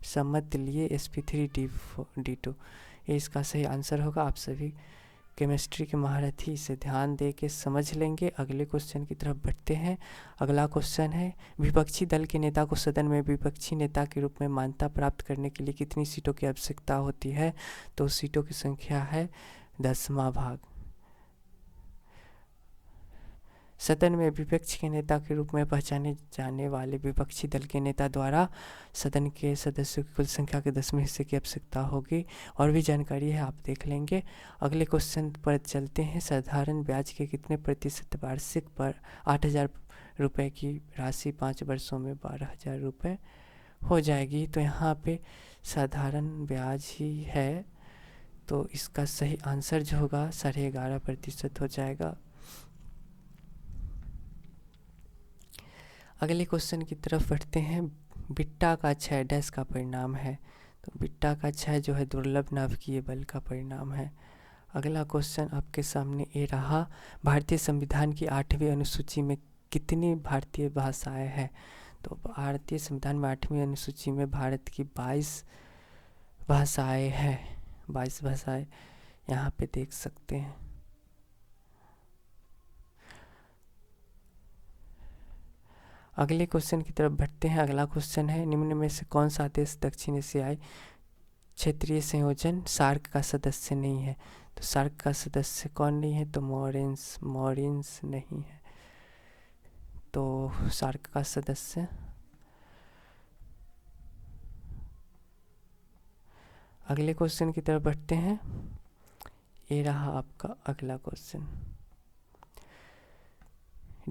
S1: समतलीय sp3d2, ये इसका सही आंसर होगा। आप सभी केमिस्ट्री के महारथी इसे ध्यान दे के समझ लेंगे। अगले क्वेश्चन की तरफ बढ़ते हैं। अगला क्वेश्चन है विपक्षी दल के नेता को सदन में विपक्षी नेता के रूप में मान्यता प्राप्त करने के लिए कितनी सीटों की आवश्यकता होती है। तो सीटों की संख्या है 10वां भाग। सदन में विपक्ष के नेता के रूप में पहचाने जाने वाले विपक्षी दल के नेता द्वारा सदन के सदस्यों की कुल संख्या के 10वें हिस्से की आवश्यकता होगी। और भी जानकारी है, आप देख लेंगे। अगले क्वेश्चन पर चलते हैं। साधारण ब्याज के कितने प्रतिशत वार्षिक पर 8,000 रुपये की राशि 5 वर्षों में 12,000 रुपये हो जाएगी। तो यहाँ पे साधारण ब्याज ही है, तो इसका सही आंसर जो होगा 11.5% हो जाएगा। अगले क्वेश्चन की तरफ बढ़ते हैं। बिट्टा का क्षय डैश का परिणाम है। तो बिट्टा का क्षय जो है दुर्लभ नाभिकीय बल का परिणाम है। अगला क्वेश्चन आपके सामने ये रहा। भारतीय संविधान की 8वीं अनुसूची में कितनी भारतीय भाषाएं हैं। तो भारतीय संविधान में 8वीं अनुसूची में भारत की 22 भाषाएं हैं। 22 भाषाएं यहाँ पे देख सकते हैं। अगले क्वेश्चन की तरफ बढ़ते हैं। अगला क्वेश्चन है निम्न में से कौन सा देश दक्षिण एशियाई क्षेत्रीय संयोजन सार्क का सदस्य नहीं है। तो सार्क का सदस्य कौन नहीं है। तो मॉरिशस नहीं है। तो सार्क का सदस्य अगले क्वेश्चन की तरफ बढ़ते हैं। ये रहा आपका अगला क्वेश्चन।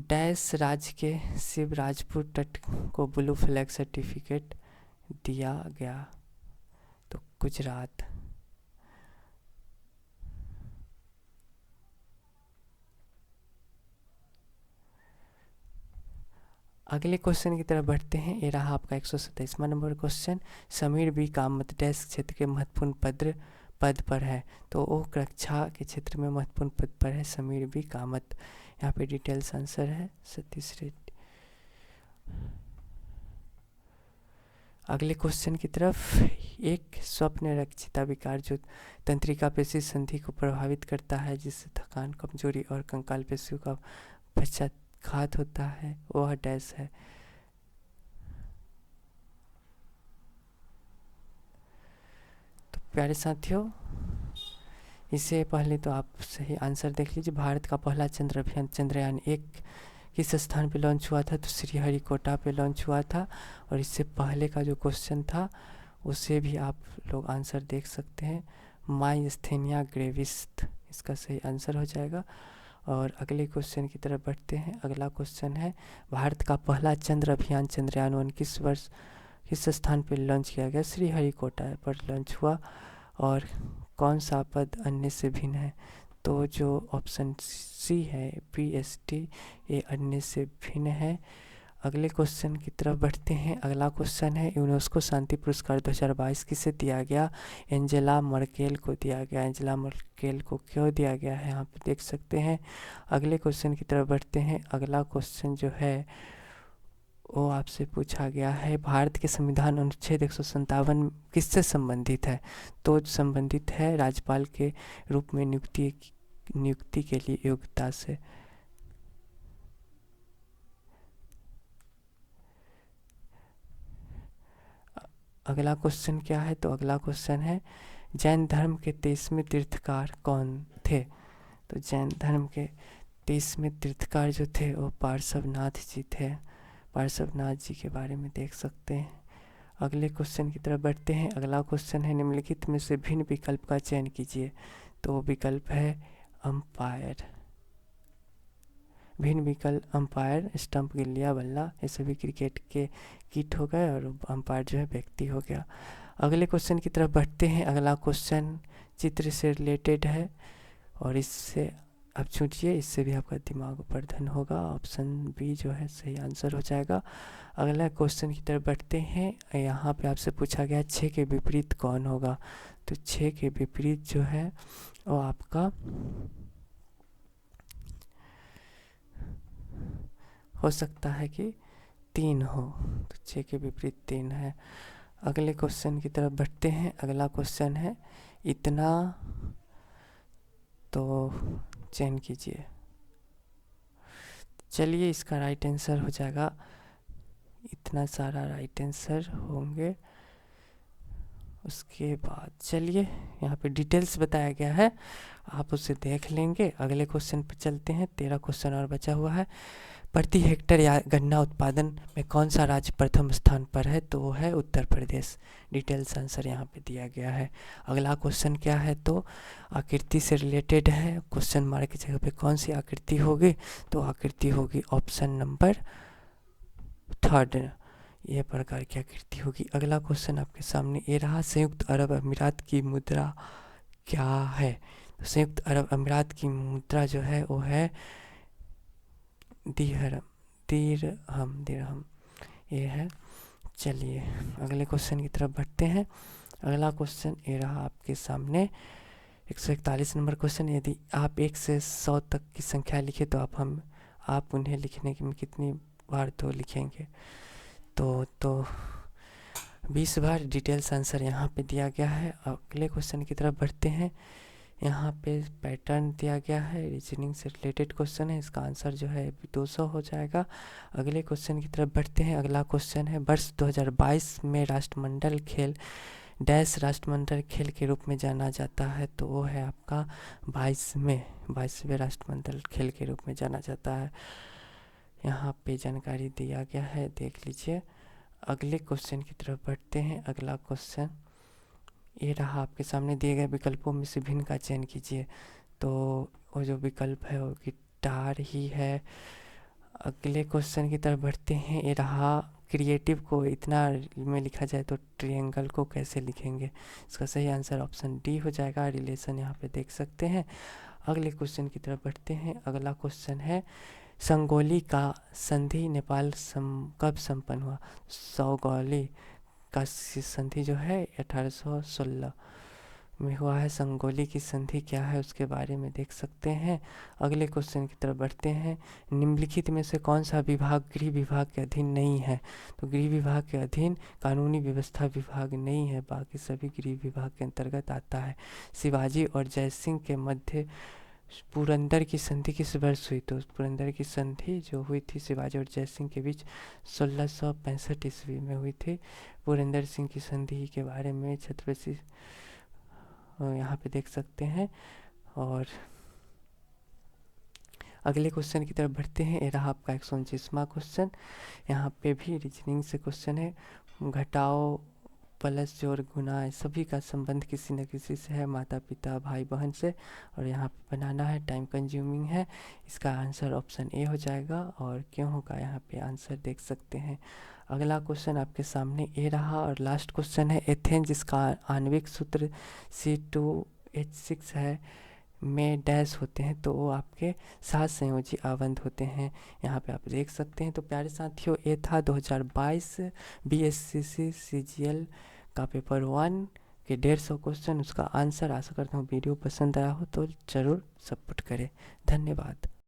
S1: डैश राज्य के शिवराजपुर तट को ब्लू फ्लैग सर्टिफिकेट दिया गया। तो गुजरात। अगले क्वेश्चन की तरफ बढ़ते हैं। ये रहा आपका 127वां number question. Sameer B Kamat dash क्षेत्र के महत्वपूर्ण पद पर है। तो वो रक्षा के क्षेत्र में महत्वपूर्ण पद पर है समीर बी कामत। यहाँ पे डिटेल्स आंसर है सतीश रेड्डी। अगले क्वेश्चन की तरफ। एक स्वप्न रक्षिता विकार जो तंत्रिका पेशी संधि को प्रभावित करता है, जिससे थकान, कमजोरी और कंकाल पेशियों का पश्चात्घात होता है, वह डैश है। तो प्यारे साथियों, इससे पहले तो आप सही आंसर देख लीजिए। भारत का पहला चंद्र अभियान चंद्रयान 1 किस स्थान पे लॉन्च हुआ था। तो श्रीहरिकोटा पे लॉन्च हुआ था। और इससे पहले का जो क्वेश्चन था उसे भी आप लोग आंसर देख सकते हैं। माइस्थेनिया ग्रेविस इसका सही आंसर हो जाएगा। और अगले क्वेश्चन की तरफ बढ़ते हैं। अगला क्वेश्चन है भारत का पहला चंद्र अभियान चंद्रयान 1 किस स्थान पर लॉन्च किया गया। श्रीहरिकोटा पर लॉन्च हुआ। और कौन सा पद अन्य से भिन्न है। तो जो ऑप्शन सी है PST, ये अन्य से भिन्न है। अगले क्वेश्चन की तरफ बढ़ते हैं। अगला क्वेश्चन है यूनेस्को शांति पुरस्कार 2022 किसे दिया गया। एंजेला मर्केल को दिया गया। एंजेला मर्केल को क्यों दिया गया है, यहाँ पे देख सकते हैं। अगले क्वेश्चन की तरफ बढ़ते हैं। अगला क्वेश्चन जो है वो आपसे पूछा गया है भारत के संविधान अनुच्छेद 157 किससे संबंधित है। तो संबंधित है राज्यपाल के रूप में नियुक्ति के लिए योग्यता से। अगला क्वेश्चन क्या है। तो अगला क्वेश्चन है जैन धर्म के 23वें तीर्थकार कौन थे। तो जैन धर्म के 23वें तीर्थकार जो थे वो पार्श्वनाथ जी थे। पार्श्वनाथ जी के बारे में देख सकते हैं। अगले क्वेश्चन की तरफ बढ़ते हैं। अगला क्वेश्चन है निम्नलिखित में से भिन्न विकल्प का चयन कीजिए। तो विकल्प है अंपायर। भिन्न विकल्प अंपायर, स्टंप, गिल्लियां, बल्ला, ये सभी क्रिकेट के किट हो गए। और अंपायर जो है व्यक्ति हो गया। अगले क्वेश्चन की तरफ बढ़ते हैं। अगला क्वेश्चन चित्र से रिलेटेड है और इससे अब सोचिए, इससे भी आपका दिमाग वर्धन होगा। ऑप्शन बी जो है सही आंसर हो जाएगा। अगला क्वेश्चन की तरफ बढ़ते हैं। यहाँ पे आपसे पूछा गया 6 के विपरीत कौन होगा। तो 6 के विपरीत जो है वो आपका हो सकता है कि 3 हो। तो 6 के विपरीत 3 है। अगले क्वेश्चन की तरफ बढ़ते हैं। अगला क्वेश्चन है इतना, तो चयन कीजिए। चलिए, इसका राइट आंसर हो जाएगा, इतना सारा राइट आंसर होंगे। उसके बाद चलिए, यहाँ पे डिटेल्स बताया गया है, आप उसे देख लेंगे। अगले क्वेश्चन पे चलते हैं। 13 क्वेश्चन और बचा हुआ है। प्रति हेक्टर या गन्ना उत्पादन में कौन सा राज्य प्रथम स्थान पर है। तो वो है उत्तर प्रदेश। डिटेल्स आंसर यहाँ पे दिया गया है। अगला क्वेश्चन क्या है, तो आकृति से रिलेटेड है। क्वेश्चन मार्क की जगह पे कौन सी आकृति होगी। तो आकृति होगी ऑप्शन नंबर 3, यह प्रकार की आकृति होगी। अगला क्वेश्चन आपके सामने ये रहा, संयुक्त अरब अमीरात की मुद्रा क्या है। तो संयुक्त अरब अमीरात की मुद्रा जो है वो है दिरहम ये है। चलिए, अगले क्वेश्चन की तरफ बढ़ते हैं। अगला क्वेश्चन ये रहा आपके सामने, 141 नंबर क्वेश्चन। यदि आप 1 से 100 तक की संख्या लिखे तो आप उन्हें लिखने में कितनी बार तो लिखेंगे। तो 20 बार। डिटेल्स आंसर यहाँ पे दिया गया है। अगले क्वेश्चन की तरफ बढ़ते हैं। यहाँ पे पैटर्न दिया गया है, रीजनिंग से रिलेटेड क्वेश्चन है। इसका आंसर जो है 200 हो जाएगा। अगले क्वेश्चन की तरफ बढ़ते हैं। अगला क्वेश्चन है, वर्ष 2022 में राष्ट्रमंडल खेल डैश राष्ट्रमंडल खेल के रूप में जाना जाता है। तो वो है आपका 22वें राष्ट्रमंडल खेल के रूप में जाना जाता है। यहाँ पे जानकारी दिया गया है, देख लीजिए। अगले क्वेश्चन की तरफ बढ़ते हैं। अगला क्वेश्चन ये रहा आपके सामने, दिए गए विकल्पों में से भिन्न का चयन कीजिए। तो वो जो विकल्प है वो गिटार ही है। अगले क्वेश्चन की तरफ बढ़ते हैं। ये रहा, क्रिएटिव को इतना में लिखा जाए तो ट्रायंगल को कैसे लिखेंगे। इसका सही आंसर ऑप्शन डी हो जाएगा। रिलेशन यहाँ पे देख सकते हैं। अगले क्वेश्चन की तरफ बढ़ते हैं। अगला क्वेश्चन है, संगोली का संधि नेपाल कब संपन्न हुआ। सौगौली का संधि जो है 1816 में हुआ है। संगोली की संधि क्या है उसके बारे में देख सकते हैं। अगले क्वेश्चन की तरफ बढ़ते हैं। निम्नलिखित में से कौन सा विभाग गृह विभाग के अधीन नहीं है। तो गृह विभाग के अधीन कानूनी व्यवस्था विभाग नहीं है, बाकी सभी गृह विभाग के अंतर्गत आता है। शिवाजी और जयसिंह के मध्य पुरंदर की संधि किस वर्ष हुई। तो पुरंदर की संधि जो हुई थी शिवाजी और जयसिंह के बीच 1665 ईस्वी में हुई थी। पुरंदर सिंह की संधि के बारे में छत्रपति यहाँ पे देख सकते हैं। और अगले क्वेश्चन की तरफ बढ़ते हैं। ये रहा आपका 129वां क्वेश्चन। यहाँ पे भी रीजनिंग से क्वेश्चन है। घटाओ प्लस जोड़ गुना सभी का संबंध किसी न किसी से है, माता पिता भाई बहन से। और यहाँ पे बनाना है, टाइम कंज्यूमिंग है। इसका आंसर ऑप्शन ए हो जाएगा। और क्यों होगा यहाँ पे आंसर देख सकते हैं। अगला क्वेश्चन आपके सामने ए रहा और लास्ट क्वेश्चन है, एथेन जिसका आणविक सूत्र C2H6 है में डैश होते हैं। तो वो आपके 7 संयोजी आबंध होते हैं, यहाँ पे आप देख सकते हैं। तो प्यारे साथियों, ये था 2022 BSCC CGL का पेपर 1 के 150 क्वेश्चन, उसका आंसर। आशा करता हूँ वीडियो पसंद आया हो तो ज़रूर सपोर्ट करें। धन्यवाद।